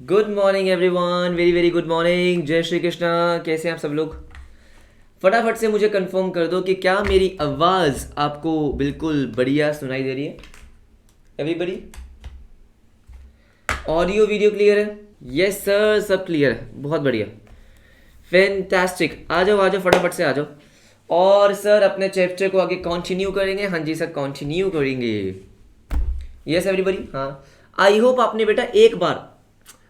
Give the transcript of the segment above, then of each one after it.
Good morning everyone, very very good morning. जय श्री कृष्णा। कैसे हैं आप सब लोग? फटाफट से मुझे कंफर्म कर दो कि क्या मेरी आवाज़ आपको बिल्कुल बढ़िया सुनाई दे रही है? एवरीबडी, ऑडियो वीडियो क्लियर है? यस सर, सब क्लियर है, बहुत बढ़िया, फैंटास्टिक। आ जाओ आ जाओ, फटाफट से आ जाओ। और सर अपने चैप्टर को आगे कंटिन्यू करेंगे? हाँ जी सर, कंटिन्यू करेंगे। यस एवरीबडी, हाँ। आई होप आपने बेटा एक बार,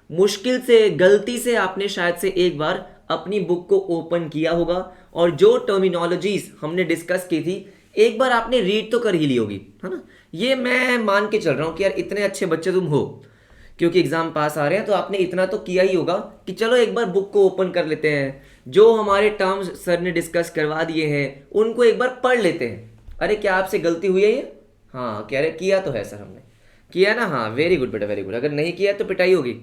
मुश्किल से, गलती से आपने शायद से एक बार अपनी बुक को ओपन किया होगा और जो टर्मिनोलॉजीज हमने डिस्कस की थी एक बार आपने रीड तो कर ही ली होगी, है ना? ये मैं मान के चल रहा हूँ कि यार इतने अच्छे बच्चे तुम हो, क्योंकि एग्जाम पास आ रहे हैं तो आपने इतना तो किया ही होगा कि चलो एक बार बुक को ओपन कर लेते हैं, जो हमारे टर्म्स सर ने डिस्कस करवा दिए हैं उनको एक बार पढ़ लेते हैं। अरे क्या आपसे गलती हुई है ये? हाँ कह रहे किया तो है सर, हमने किया ना। हाँ वेरी गुड बेटा, वेरी गुड। अगर नहीं किया तो पिटाई होगी।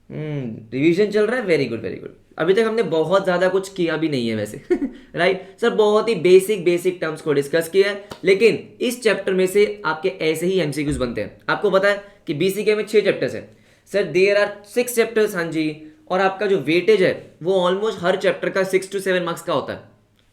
रिवीजन चल रहा है, वेरी गुड वेरी गुड। अभी तक हमने बहुत ज़्यादा कुछ किया भी नहीं है वैसे राइट सर, बहुत ही बेसिक बेसिक टर्म्स को डिस्कस किया है, लेकिन इस चैप्टर में से आपके ऐसे ही एमसीक्यूज बनते हैं। आपको पता है कि बीसीके में 6 चैप्टर्स हैं सर, देयर आर 6 चैप्टर्स। हाँ जी, और आपका जो वेटेज है वो ऑलमोस्ट हर चैप्टर का 6 to 7 मार्क्स का होता है,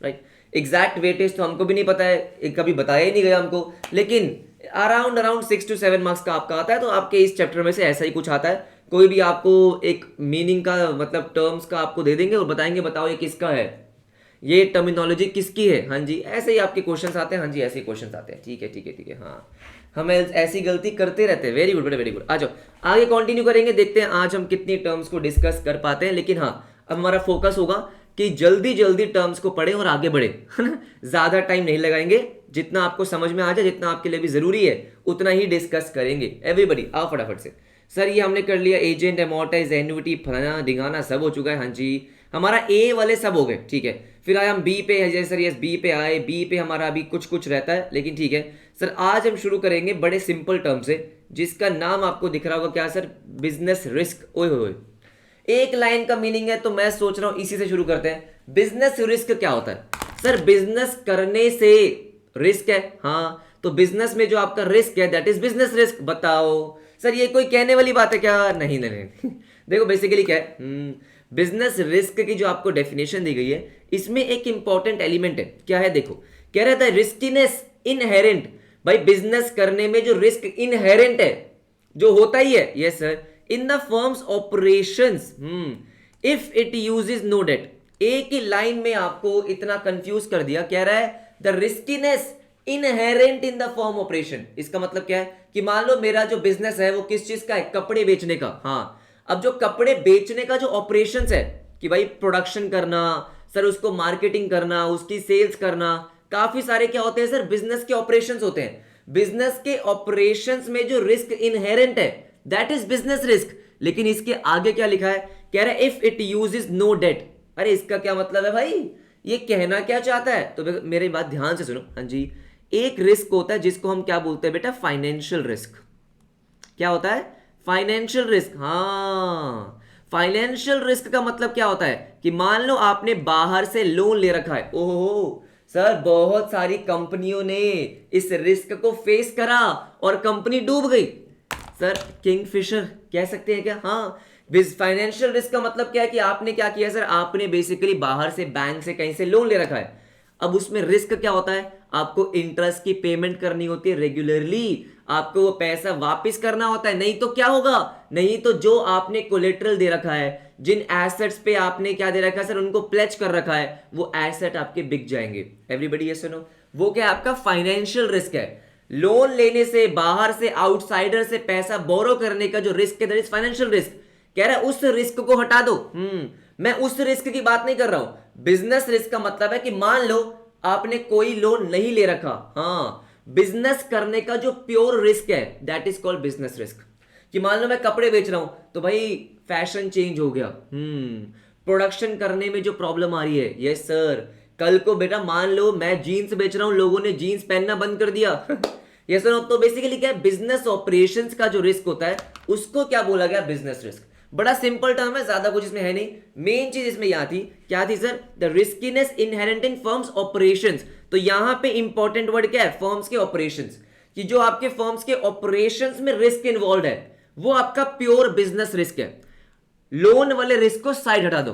राइट? एग्जैक्ट वेटेज तो हमको भी नहीं पता है, कभी बताया ही नहीं गया हमको, लेकिन अराउंड अराउंड 6 to 7 मार्क्स का आपका आता है। तो आपके इस चैप्टर में से ऐसा ही कुछ आता है। कोई भी आपको एक मीनिंग का मतलब टर्म्स का आपको दे देंगे और बताएंगे बताओ ये किसका है, ये टर्मिनोलॉजी किसकी है। हाँ जी, ऐसे ही आपके क्वेश्चंस आते हैं। हाँ जी, ऐसे ही क्वेश्चंस आते हैं। ठीक है ठीक है ठीक है, हाँ हम ऐसी गलती करते रहते हैं। वेरी गुड बेटा, वेरी गुड। आ जाओ आगे कंटिन्यू करेंगे, देखते हैं आज हम कितनी टर्म्स को डिस्कस कर पाते हैं। लेकिन हाँ, अब हमारा फोकस होगा कि जल्दी जल्दी टर्म्स को पढ़ें और आगे बढ़े, है ना? ज्यादा टाइम नहीं लगाएंगे, जितना आपको समझ में आ जाए, जितना आपके लिए भी जरूरी है उतना ही डिस्कस करेंगे। एवरीबडी आओ फटाफट से। सर ये हमने कर लिया, एजेंट, एमोर्टाइज, एन्युटी, फलाना ढिंगाना सब हो चुका है। हाँ जी, हमारा ए वाले सब हो गए, ठीक है। फिर आए हम बी पे, जैसे सर यस बी पे आए। बी पे हमारा अभी कुछ कुछ रहता है, लेकिन ठीक है सर। आज हम शुरू करेंगे बड़े सिंपल टर्म से, जिसका नाम आपको दिख रहा होगा क्या सर? Business risk. ओए होए, एक लाइन का मीनिंग है, तो मैं सोच रहा हूं इसी से शुरू करते हैं। बिजनेस रिस्क क्या होता है सर? बिजनेस करने से रिस्क है, हाँ। तो बिजनेस में जो आपका रिस्क है दैट इज बिजनेस रिस्क। बताओ सर ये कोई कहने वाली बात है क्या? नहीं नहीं नहीं देखो बेसिकली क्या है, बिजनेस रिस्क की जो आपको डेफिनेशन दी गई है इसमें एक इंपॉर्टेंट एलिमेंट है। क्या है? देखो कह रहा था रिस्कीनेस इनहेरेंट। भाई बिजनेस करने में जो रिस्क इनहेरेंट है, जो होता ही है, yes sir, in the firm's operations, if it uses no debt. एक ही लाइन में आपको इतना कंफ्यूज कर दिया। कह रहा है the riskiness inherent in the firm operation. इसका मतलब क्या है कि मान लो मेरा जो बिजनेस है वो किस चीज का है? कपड़े बेचने का। हाँ, अब जो कपड़े बेचने का जो ऑपरेशंस है कि भाई प्रोडक्शन करना सर, उसको मार्केटिंग करना, उसकी सेल्स करना, काफी सारे क्या होते हैं सर? बिजनेस के ऑपरेशंस होते हैं। बिजनेस के ऑपरेशंस में जो रिस्क इनहेरेंट है दैट इज बिजनेस रिस्क। लेकिन इसके आगे क्या लिखा है? कह रहा है if it uses no debt. अरे इसका क्या मतलब है भाई? ये कहना क्या चाहता है? तो मेरी बात ध्यान से सुनो। हाँ जी, एक रिस्क होता है जिसको हम क्या बोलते हैं बेटा? Financial risk. क्या होता है? Financial risk. हाँ, फाइनेंशियल रिस्क का मतलब क्या होता है कि मान लो आपने बाहर से लोन ले रखा है। ओहो सर, बहुत सारी कंपनियों ने इस रिस्क को फेस करा और कंपनी डूब गई। सर किंगफिशर कह सकते हैं क्या? हाँ, फाइनेंशियल रिस्क का मतलब क्या है कि आपने क्या किया सर? आपने बेसिकली बाहर से, बैंक से, कहीं से लोन ले रखा है। अब उसमें रिस्क क्या होता है? आपको इंटरेस्ट की पेमेंट करनी होती है रेगुलरली, आपको वो पैसा वापस करना होता है। नहीं तो क्या होगा? नहीं तो जो आपने कोलेटरल दे रखा है, जिन एसेट्स पे आपने क्या दे रखा है सर, उनको प्लेज कर रखा है, वो एसेट आपके बिक जाएंगे। एवरीबडी ये सुनो, वो क्या आपका फाइनेंशियल रिस्क है। लोन लेने से, बाहर से, आउटसाइडर से पैसा बोरो करने का जो रिस्क है दैट इज फाइनेंशियल रिस्क। कह रहा है उस रिस्क को हटा दो। मैं उस रिस्क की बात नहीं कर रहा हूं। बिजनेस रिस्क का मतलब है कि मान लो आपने कोई लोन नहीं ले रखा, हाँ, बिजनेस करने का जो प्योर रिस्क है that is called business risk. कि मान लो मैं कपड़े बेच रहा हूं तो भाई फैशन चेंज हो गया, प्रोडक्शन करने में जो प्रॉब्लम आ रही है, यस सर, कल को बेटा मान लो मैं जीन्स बेच रहा हूं, लोगों ने जीन्स पहनना बंद कर दिया यस सर। तो बेसिकली क्या है? बिजनेस ऑपरेशंस का जो रिस्क होता है उसको क्या बोला गया? Business risk. बड़ा सिंपल टर्म है, ज्यादा कुछ इसमें है नहीं। मेन चीज इसमें यहां थी, क्या थी sir? The riskiness inherent in firms operations. तो यहां पे इंपॉर्टेंट वर्ड क्या है? फर्म्स के ऑपरेशंस। कि जो आपके फर्म्स के ऑपरेशंस में रिस्क इन्वॉल्व है वो आपका प्योर बिजनेस रिस्क है। लोन वाले रिस्क को साइड हटा दो।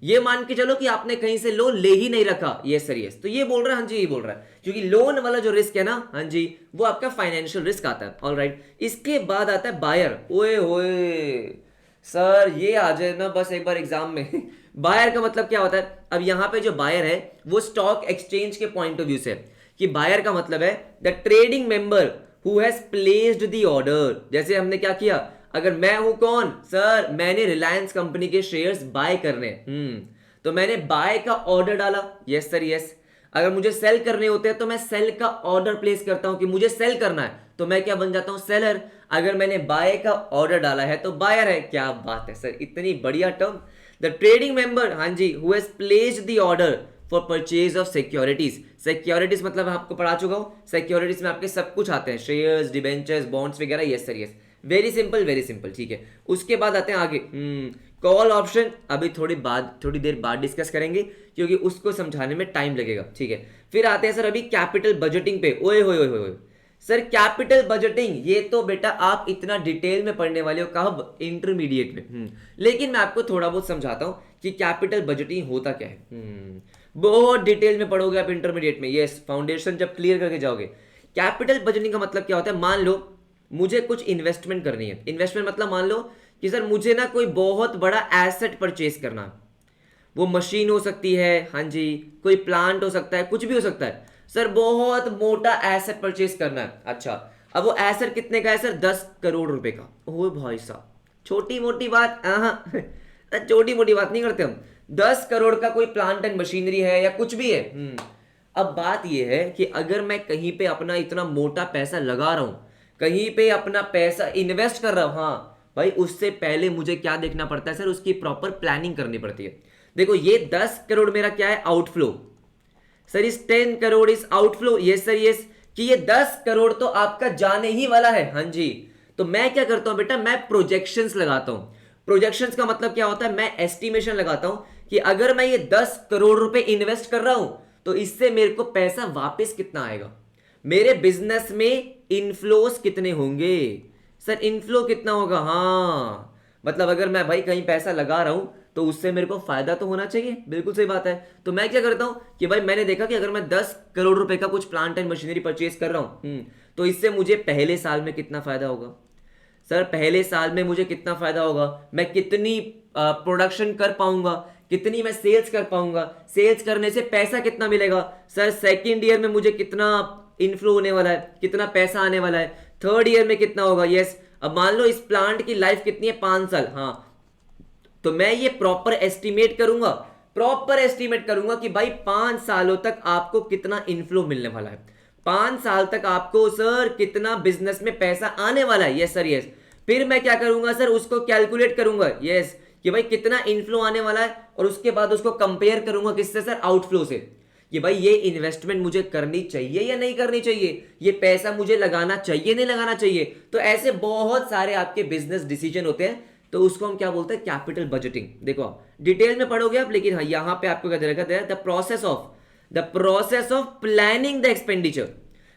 ये मान के चलो कि आपने कहीं से लोन ले ही नहीं रखा, ये सर यस, तो ये बोल रहा है, हाँ जी ये बोल रहा है, क्योंकि लोन वाला जो रिस्क है ना, हाँ जी, वो आपका फाइनेंशियल रिस्क आता है। ऑलराइट, इसके बाद आता है बायर। ओए होए सर, ये आ जाए ना बस एक बार एग्जाम में। बायर का मतलब क्या होता है? अब यहां पे जो बायर है वो स्टॉक एक्सचेंज के पॉइंट ऑफ व्यू से, कि बायर का मतलब है the trading member who has placed the order. जैसे हमने क्या किया, अगर मैं हूं कौन सर, मैंने रिलायंस कंपनी के शेयर्स बाय करने, तो मैंने बाय का ऑर्डर डाला, यस सर यस। अगर मुझे सेल करने होते हैं तो मैं सेल का ऑर्डर प्लेस करता हूं कि मुझे सेल करना है, तो मैं क्या बन जाता हूं, सेलर। अगर मैंने बाय का ऑर्डर डाला है तो बायर है। क्या बात है सर, इतनी बढ़िया टर्म। द ट्रेडिंग मेंबर, हाँ जी, who has placed the order for purchase of securities. Securities मतलब आपको पढ़ा चुका हूं, सिक्योरिटीज में आपके सब कुछ आते हैं, शेयर्स, डिबेंचर्स, बॉन्ड्स वगैरह, yes sir yes. Very simple very simple, ठीक है। उसके बाद आते हैं आगे, कॉल ऑप्शन अभी थोड़ी देर बाद डिस्कस करेंगे, क्योंकि उसको समझाने में टाइम लगेगा, ठीक है। फिर आते हैं सर अभी कैपिटल बजटिंग पे। ओए होए होए होए सर, कैपिटल बजटिंग, ये तो बेटा आप इतना डिटेल में पढ़ने वाले हो, कब, इंटरमीडिएट में। लेकिन मैं आपको थोड़ा बहुत समझाता हूं कि कैपिटल बजटिंग होता क्या है। बहुत डिटेल में पढ़ोगे आप इंटरमीडिएट में, यस, फाउंडेशन जब क्लियर करके जाओगे। कैपिटल बजटिंग का मतलब क्या होता है? मान लो मुझे कुछ इन्वेस्टमेंट करनी है। इन्वेस्टमेंट मतलब मान लो कि सर मुझे ना कोई बहुत बड़ा एसेट परचेज करना है। वो मशीन हो सकती है, हाँ जी, कोई प्लांट हो सकता है, कुछ भी हो सकता है। सर बहुत मोटा एसेट परचेज करना है। अच्छा, अब वो एसेट कितने का है सर? 10 करोड़ रुपए का। ओए भाई साहब, छोटी मोटी बात, छोटी मोटी बात नहीं करते हम। 10 करोड़ का कोई प्लांट एंड मशीनरी है या कुछ भी है। अब बात यह है कि अगर मैं कहीं पे अपना इतना मोटा पैसा लगा रहा हूं, कहीं पे अपना पैसा इन्वेस्ट कर रहा हूं, हाँ भाई, उससे पहले मुझे क्या देखना पड़ता है सर? उसकी प्रॉपर प्लानिंग करनी पड़ती है। देखो ये 10 करोड़ मेरा क्या है? आउटफ्लो। सर इस 10 करोड़ इस आउटफ्लो, यस सर यस, कि ये 10 करोड़ तो आपका जाने ही वाला है, हाँ जी। तो मैं क्या करता हूं बेटा, मैं प्रोजेक्शंस लगाता हूं। प्रोजेक्शंस का मतलब क्या होता है? मैं एस्टिमेशन लगाता हूं कि अगर मैं ये 10 करोड़ रुपए इन्वेस्ट कर रहा हूं तो इससे मेरे को पैसा वापस कितना आएगा, मेरे बिजनेस में इनफ्लोस कितने होंगे। सर इनफ्लो कितना होगा? हाँ, मतलब अगर मैं भाई कहीं पैसा लगा रहा हूं तो उससे मेरे को फायदा तो होना चाहिए, बिल्कुल सही बात है। तो मैं क्या करता हूं कि भाई मैंने देखा कि अगर मैं 10 करोड़ रुपए का कुछ प्लांट एंड मशीनरी परचेज कर रहा हूं, तो इससे मुझे पहले साल में कितना फायदा होगा। सर पहले साल में मुझे कितना फायदा होगा, मैं कितनी प्रोडक्शन कर पाऊंगा, कितनी मैं सेल्स कर पाऊंगा, सेल्स करने से पैसा कितना मिलेगा। सर सेकंड ईयर में मुझे कितना इनफ्लो होने वाला है, कितना पैसा आने वाला है, थर्ड ईयर में कितना होगा, यस। अब मान लो इस प्लांट की लाइफ कितनी है, 5 साल, हाँ, तो मैं ये प्रॉपर एस्टिमेट करूंगा कि भाई 5 सालों तक आपको कितना इनफ्लो मिलने वाला है, 5 साल तक आपको सर कितना बिजनेस में पैसा आने वाला है, यस सर यस। फिर मैं क्या करूंगा सर, उसको कैलकुलेट करूंगा, यस, कि भाई कितना इनफ्लो आने वाला है, और उसके बाद उसको कंपेयर करूंगा किससे सर? आउटफ्लो से, कि भाई ये इन्वेस्टमेंट मुझे करनी चाहिए या नहीं करनी चाहिए, ये पैसा मुझे लगाना चाहिए नहीं लगाना चाहिए। तो ऐसे बहुत सारे आपके बिजनेस डिसीजन होते हैं, तो उसको हम क्या बोलते हैं? Capital budgeting. देखो डिटेल में पढ़ोगे आप, लेकिन हाँ यहां पे आपको क्या दे रखा है? The process of planning the expenditure.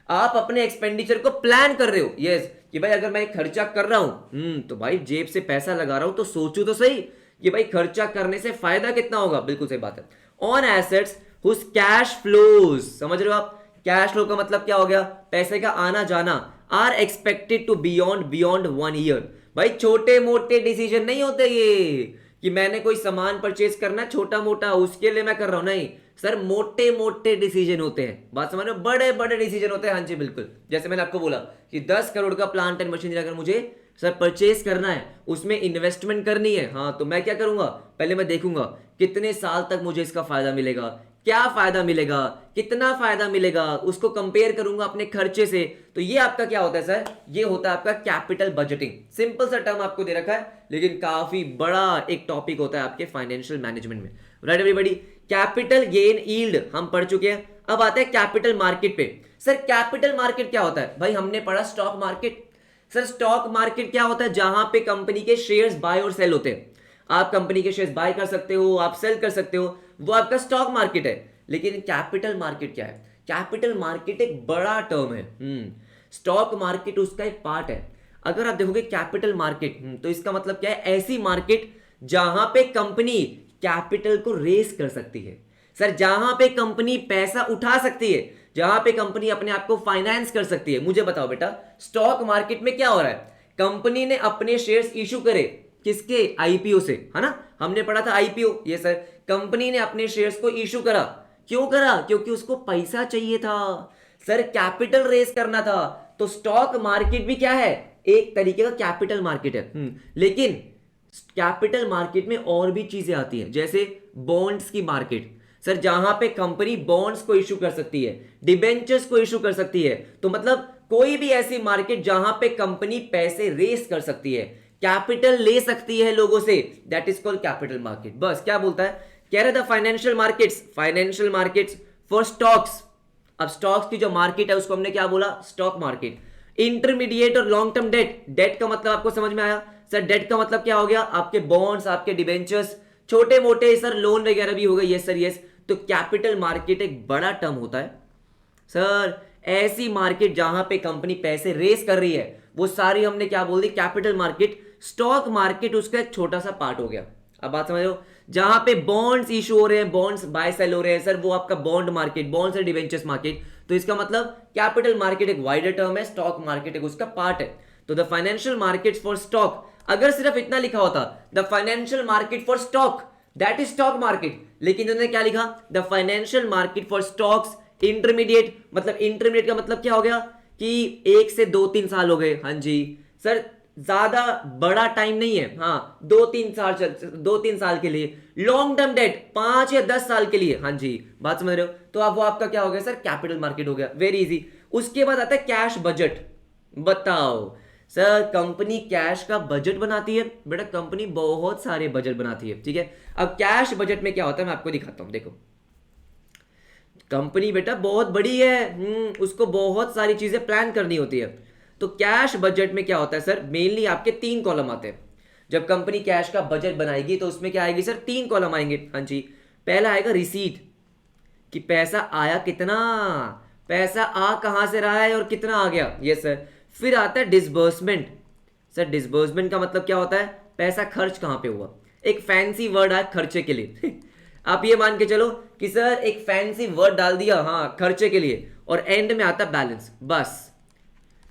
आप अपने एक्सपेंडिचर को प्लान कर रहे हो, यस, कि भाई अगर मैं खर्चा कर रहा हूं, तो भाई जेब से पैसा लगा रहा हूं तो सोचू तो सही कि भाई खर्चा करने से फायदा कितना होगा, बिल्कुल सही बात है। On assets whose cash flows, समझ रहे हो आप? कैश फ्लो का मतलब क्या हो गया? पैसे का आना जाना। Are expected to beyond 1 year. भाई छोटे मोटे डिसीजन नहीं होते ये, कि मैंने कोई सामान परचेज करना छोटा मोटा उसके लिए मैं कर रहा हूं, नहीं सर, मोटे मोटे डिसीजन होते हैं। बात समझ रहे हो? बड़े बड़े डिसीजन होते हैं, हाँ जी बिल्कुल। जैसे मैंने आपको बोला कि 10 करोड़ का प्लांट एंड मशीनरी अगर मुझे सर परचेज करना है, उसमें इन्वेस्टमेंट करनी है, हाँ, तो मैं क्या करूंगा? पहले मैं देखूंगा कितने साल तक मुझे इसका फायदा मिलेगा, क्या फायदा मिलेगा, कितना फायदा मिलेगा, उसको कंपेयर करूंगा अपने खर्चे से। तो ये आपका क्या होता है सर? ये होता है आपका कैपिटल बजटिंग। सिंपल सा टर्म आपको दे रखा है, लेकिन काफी बड़ा एक टॉपिक होता है आपके फाइनेंशियल मैनेजमेंट में, right everybody? Capital gain yield हम पढ़ चुके हैं। अब आते हैं कैपिटल मार्केट पे। सर कैपिटल मार्केट क्या होता है? भाई हमने पढ़ा stock market. Sir stock market क्या होता है? जहां पे कंपनी के शेयर्स बाय और सेल होते हैं। आप कंपनी के शेयर्स बाय कर सकते हो, आप सेल कर सकते हो, वो आपका स्टॉक मार्केट है। लेकिन कैपिटल मार्केट क्या है? कैपिटल मार्केट एक बड़ा टर्म है। स्टॉक मार्केट उसका एक पार्ट है। अगर आप देखोगे कैपिटल मार्केट, तो इसका मतलब क्या है, ऐसी मार्केट जहां पे कंपनी कैपिटल को रेस कर सकती है। सर जहां पे कंपनी पैसा उठा सकती है, जहां पे कंपनी अपने आप को फाइनेंस कर सकती है। मुझे बताओ बेटा, स्टॉक मार्केट में क्या हो रहा है, कंपनी ने अपने शेयर्स इशू करे, किसके, आईपीओ से, है ना, हमने पढ़ा था आईपीओ, ये सर कंपनी ने अपने शेयर्स को इशू करा, क्यों करा, क्योंकि उसको पैसा चाहिए था सर, कैपिटल रेस करना था। तो स्टॉक मार्केट भी क्या है, एक तरीके का कैपिटल मार्केट है। लेकिन कैपिटल मार्केट में और भी चीजें आती हैं, जैसे बॉन्ड्स की मार्केट, सर जहां पे कंपनी बॉन्ड्स को इशू कर सकती है, डिबेंचर्स को इशू कर सकती है। तो मतलब कोई भी ऐसी मार्केट जहां पे कंपनी पैसे रेस कर सकती है, कैपिटल ले सकती है लोगों से, that is called capital market. बस क्या बोलता है, कह रहे थे फाइनेंशियल मार्केट्स फॉर स्टॉक्स। अब स्टॉक्स की जो मार्केट है उसको हमने क्या बोला, स्टॉक मार्केट। इंटरमीडिएट और लॉन्ग टर्म डेट, डेट का मतलब आपको समझ में आया सर, डेट का मतलब क्या हो गया, आपके बॉन्ड्स, आपके डिबेंचर्स, छोटे मोटे सर लोन वगैरह भी हो गए, यस सर यस। तो कैपिटल मार्केट एक बड़ा टर्म होता है सर, ऐसी मार्केट जहां पे कंपनी पैसे रेस कर रही है, वो सारी हमने क्या बोल दी, कैपिटल मार्केट। स्टॉक मार्केट उसका एक छोटा सा पार्ट हो गया। अब बात समझ लो, जहां पे बॉन्ड्स इशू हो रहे हैं, बॉन्ड्स बाय सेल हो रहे हैं सर, वो आपका बॉन्ड मार्केट, बॉन्ड्स और डिवेंचर्स मार्केट। तो इसका मतलब कैपिटल मार्केट एक वाइडर टर्म है, स्टॉक मार्केट एक उसका पार्ट है। तो the financial markets for stock, अगर सिर्फ इतना लिखा होता, the financial market for stock, that is stock market, लेकिन उन्होंने क्या लिखा, the financial market for stocks intermediate. मतलब इंटरमीडिएट का मतलब क्या हो गया कि 1 से 2-3 साल हो गए, हाँ जी सर, ज्यादा बड़ा टाइम नहीं है, हाँ 2-3 साल के लिए। लॉन्ग टर्म डेट 5 या 10 साल के लिए, हाँ जी बात समझ रहे हो। तो अब वो आपका क्या हो गया सर, कैपिटल मार्केट हो गया, वेरी इजी। उसके बाद आता है कैश बजट। बताओ सर, कंपनी कैश का बजट बनाती है बेटा, कंपनी बहुत सारे बजट बनाती है, ठीक है। अब कैश बजट में क्या होता है मैं आपको दिखाता हूं, देखो कंपनी बेटा बहुत बड़ी है, उसको बहुत सारी चीजें प्लान करनी होती है। तो कैश बजट में क्या होता है सर, मेनली आपके 3 कॉलम आते हैं। जब कंपनी कैश का बजट बनाएगी तो उसमें क्या आएगी सर, 3 कॉलम आएंगे, हाँ जी। पहला आएगा रिसीट, कि पैसा आया कितना, पैसा आ कहां से रहा है और कितना आ गया, यस सर। फिर आता है डिसबर्समेंट। सर डिसबर्समेंट का मतलब क्या होता है, पैसा खर्च कहां पे हुआ, एक फैंसी वर्ड है खर्चे के लिए आप ये मान के चलो कि सर एक फैंसी वर्ड डाल दिया, हाँ खर्चे के लिए। और एंड में आता बैलेंस, बस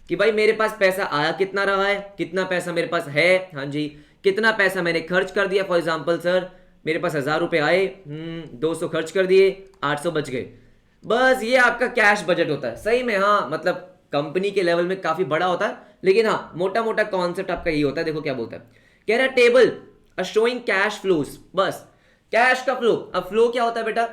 कि भाई मेरे पास पैसा आया कितना रहा है, कितना पैसा मेरे पास है, हाँ जी, कितना पैसा मैंने खर्च कर दिया। फॉर एग्जांपल सर मेरे पास 1000 रुपए आए, 200 खर्च कर दिए, 800 बच गए। बस ये आपका कैश बजट होता है। सही में हाँ, मतलब कंपनी के लेवल में काफी बड़ा होता है, लेकिन हाँ मोटा मोटा कॉन्सेप्ट आपका ये होता है। देखो क्या बोलता है, कह रहा है टेबल शोइंग कैश फ्लोज, बस कैश का फ्लो। अब फ्लो क्या होता है बेटा,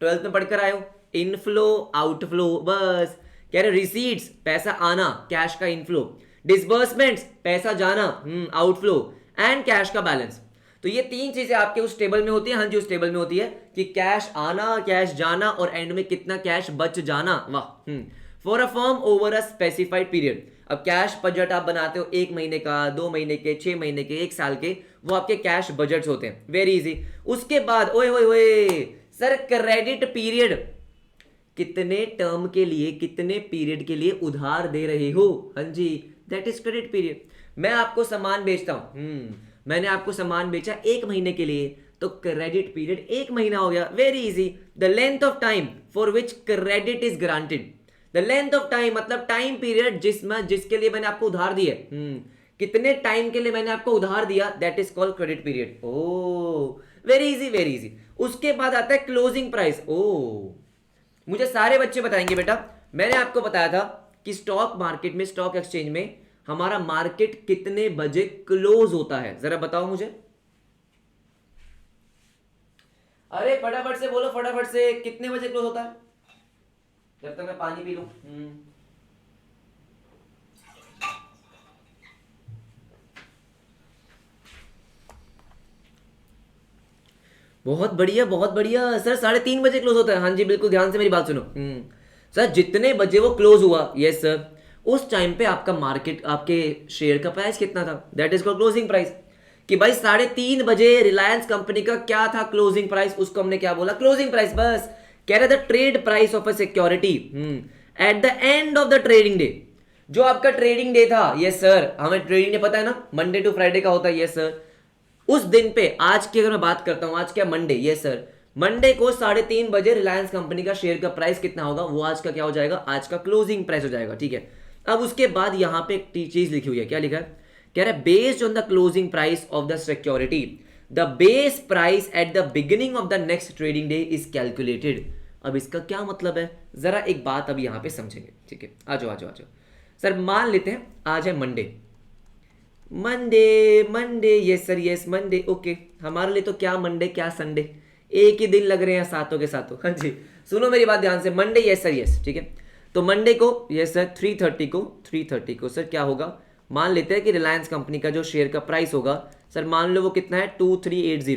12th में पढ़कर आए हो, इनफ्लो आउटफ्लो, बस। कह रहे रिसीट्स पैसा आना, कैश का इनफ्लो, डिसबर्समेंट्स पैसा जाना, आउटफ्लो, एंड कैश का बैलेंस। तो ये 3 चीजें आपके उस टेबल में होती है, हाँ जी उस टेबल में होती है कि कैश आना, कैश जाना और एंड में कितना कैश बच जाना, वाह। For a firm over a specified period. अब कैश बजट आप बनाते हो 1 महीने का, 2 महीने के, 6 महीने के, 1 साल के, वो आपके कैश बजट्स होते हैं, वेरी इजी। उसके बाद ओए ओए ओए सर क्रेडिट पीरियड, कितने टर्म के लिए, कितने पीरियड के लिए उधार दे रहे हो, हाँ जी दैट इज क्रेडिट पीरियड। मैं आपको सामान बेचता हूं, मैंने आपको सामान बेचा 1 महीने के लिए, तो क्रेडिट पीरियड 1 महीना हो गया, very easy. The length of time for which credit is granted, the length of time मतलब टाइम पीरियड जिसके लिए मैंने आपको उधार दिया, कितने टाइम के लिए मैंने आपको उधार दिया, that is called credit period. Oh very easy very easy. उसके बाद आता है क्लोजिंग प्राइस। ओ मुझे सारे बच्चे बताएंगे बेटा, मैंने आपको बताया था कि स्टॉक मार्केट में, स्टॉक एक्सचेंज में हमारा मार्केट कितने बजे क्लोज होता है, जरा बताओ मुझे। अरे फटाफट से बोलो, फटाफट से, कितने बजे क्लोज होता है, जब तक मैं पानी पी लूं। बहुत बढ़िया बहुत बढ़िया सर, 3:30 बजे क्लोज होता है, हाँ जी बिल्कुल, ध्यान से मेरी बात सुनो। सर जितने बजे वो क्लोज हुआ, यस सर, उस टाइम पे आपका मार्केट, आपके शेयर का प्राइस कितना था, that is called closing price. कि भाई 3:30 बजे रिलायंस कंपनी का क्या था क्लोजिंग प्राइस, उसको हमने क्या बोला, क्लोजिंग प्राइस। बस कह रहे थे trade price of a security eight the end of the trading day. जो आपका ट्रेडिंग डे था, यस सर, हमें ट्रेडिंग डे पता है ना, मंडे टू फ्राइडे का होता है, यस सर। उस दिन पे, आज की अगर मैं बात करता हूं, आज क्या मंडे, यस सर, मंडे को 3:30 बजे रिलायंस कंपनी का शेयर का प्राइस कितना होगा, वो आज का क्या हो जाएगा, आज का क्लोजिंग प्राइस हो जाएगा, ठीक है। अब उसके बाद यहां पे एक चीज लिखी हुई है, क्या लिखा है, कह रहा है based on the closing price of the security the base price at the beginning of the next trading day is calculated. अब इसका क्या मतलब है, जरा एक बात अब यहां पे समझेंगे, ठीक है। आ जाओ आ जाओ आ जाओ सर, मान लेते हैं आज है Monday, Monday yes sir, yes Monday, okay. हमारे लिए तो क्या मंडे क्या संडे, एक ही दिन लग रहे हैं सातों के सातों। हाँ जी, सुनो मेरी बात ध्यान से, मंडे यस सर, यस, ठीक है। तो मंडे को यस सर 3:30 को सर क्या होगा, मान लेते हैं कि रिलायंस कंपनी का जो शेयर का प्राइस होगा सर, मान लो वो कितना है 2380।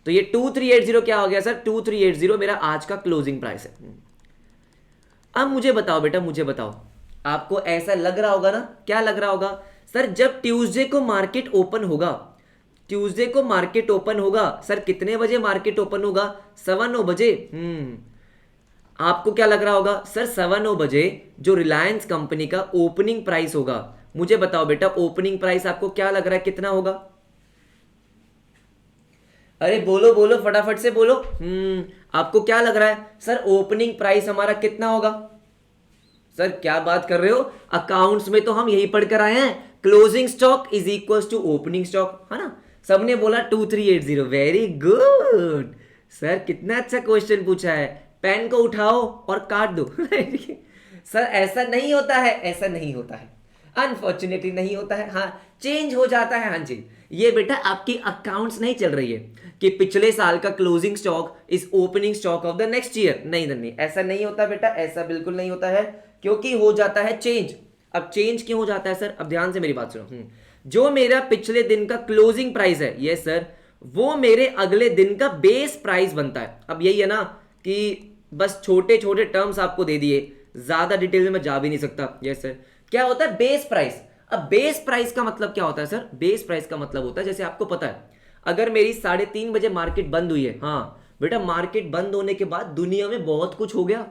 तो ये 2380 क्या हो गया सर, 2380 मेरा आज का क्लोजिंग प्राइस है। अब मुझे बताओ बेटा, मुझे बताओ, आपको ऐसा लग रहा होगा ना, क्या लग रहा होगा सर, जब ट्यूसडे को मार्केट ओपन होगा, ट्यूसडे को मार्केट ओपन होगा सर, कितने बजे मार्केट ओपन होगा, 9:15 बजे। आपको क्या लग रहा होगा सर, 9:15 बजे जो रिलायंस कंपनी का ओपनिंग प्राइस होगा, मुझे बताओ बेटा ओपनिंग प्राइस आपको क्या लग रहा है कितना होगा, अरे बोलो बोलो फटाफट से बोलो। आपको क्या लग रहा है सर, ओपनिंग प्राइस हमारा कितना होगा, सर क्या बात कर रहे हो, अकाउंट्स में तो हम यही पढ़कर आए हैं, closing stock is equal to opening stock, है ना। सबने बोला 2380, वेरी गुड सर, कितना अच्छा क्वेश्चन पूछा है, पेन को उठाओ और काट दो। सर ऐसा नहीं होता है, ऐसा नहीं होता है, अनफॉर्चुनेटली नहीं होता है, हाँ चेंज हो जाता है। हाँ जी, ये बेटा आपकी अकाउंट्स नहीं चल रही है कि पिछले साल का closing stock is opening stock of the next year, नहीं नहीं ऐसा नहीं होता बेटा, ऐसा बिल्कुल नहीं होता है, क्योंकि हो जाता है चेंज। अब चेंज क्यों हो जाता है सर, अब ध्यान से मेरी बात सुनो। जो मेरा पिछले दिन का क्लोजिंग प्राइस है, ये सर, वो मेरे अगले दिन का बेस प्राइस बनता है। अब यही है ना कि बस छोटे छोटे टर्म्स आपको दे दिए, ज्यादा डिटेल में मैं जा भी नहीं सकता। यस सर, क्या होता है बेस प्राइस। अब बेस प्राइस का मतलब क्या होता है सर, बेस प्राइस का मतलब होता है, जैसे आपको पता है अगर मेरी 3:30 बजे मार्केट बंद हुई है, हाँ बेटा मार्केट बंद होने के बाद दुनिया में बहुत कुछ हो गया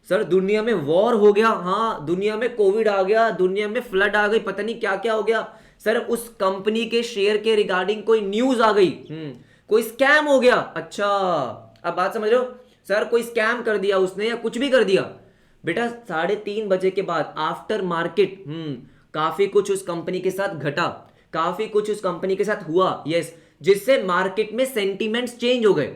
सर, दुनिया में वॉर हो गया, हाँ दुनिया में कोविड आ गया, दुनिया में फ्लड आ गई, पता नहीं क्या क्या हो गया सर, उस कंपनी के शेयर के रिगार्डिंग कोई न्यूज आ गई, कोई स्कैम हो गया। अच्छा अब बात समझ रहे हो सर, कोई स्कैम कर दिया उसने या कुछ भी कर दिया, बेटा 3:30 बजे के बाद आफ्टर मार्केट काफी कुछ उस कंपनी के साथ घटा, काफी कुछ उस कंपनी के साथ हुआ, यस, जिससे मार्केट में सेंटीमेंट्स चेंज हो गए।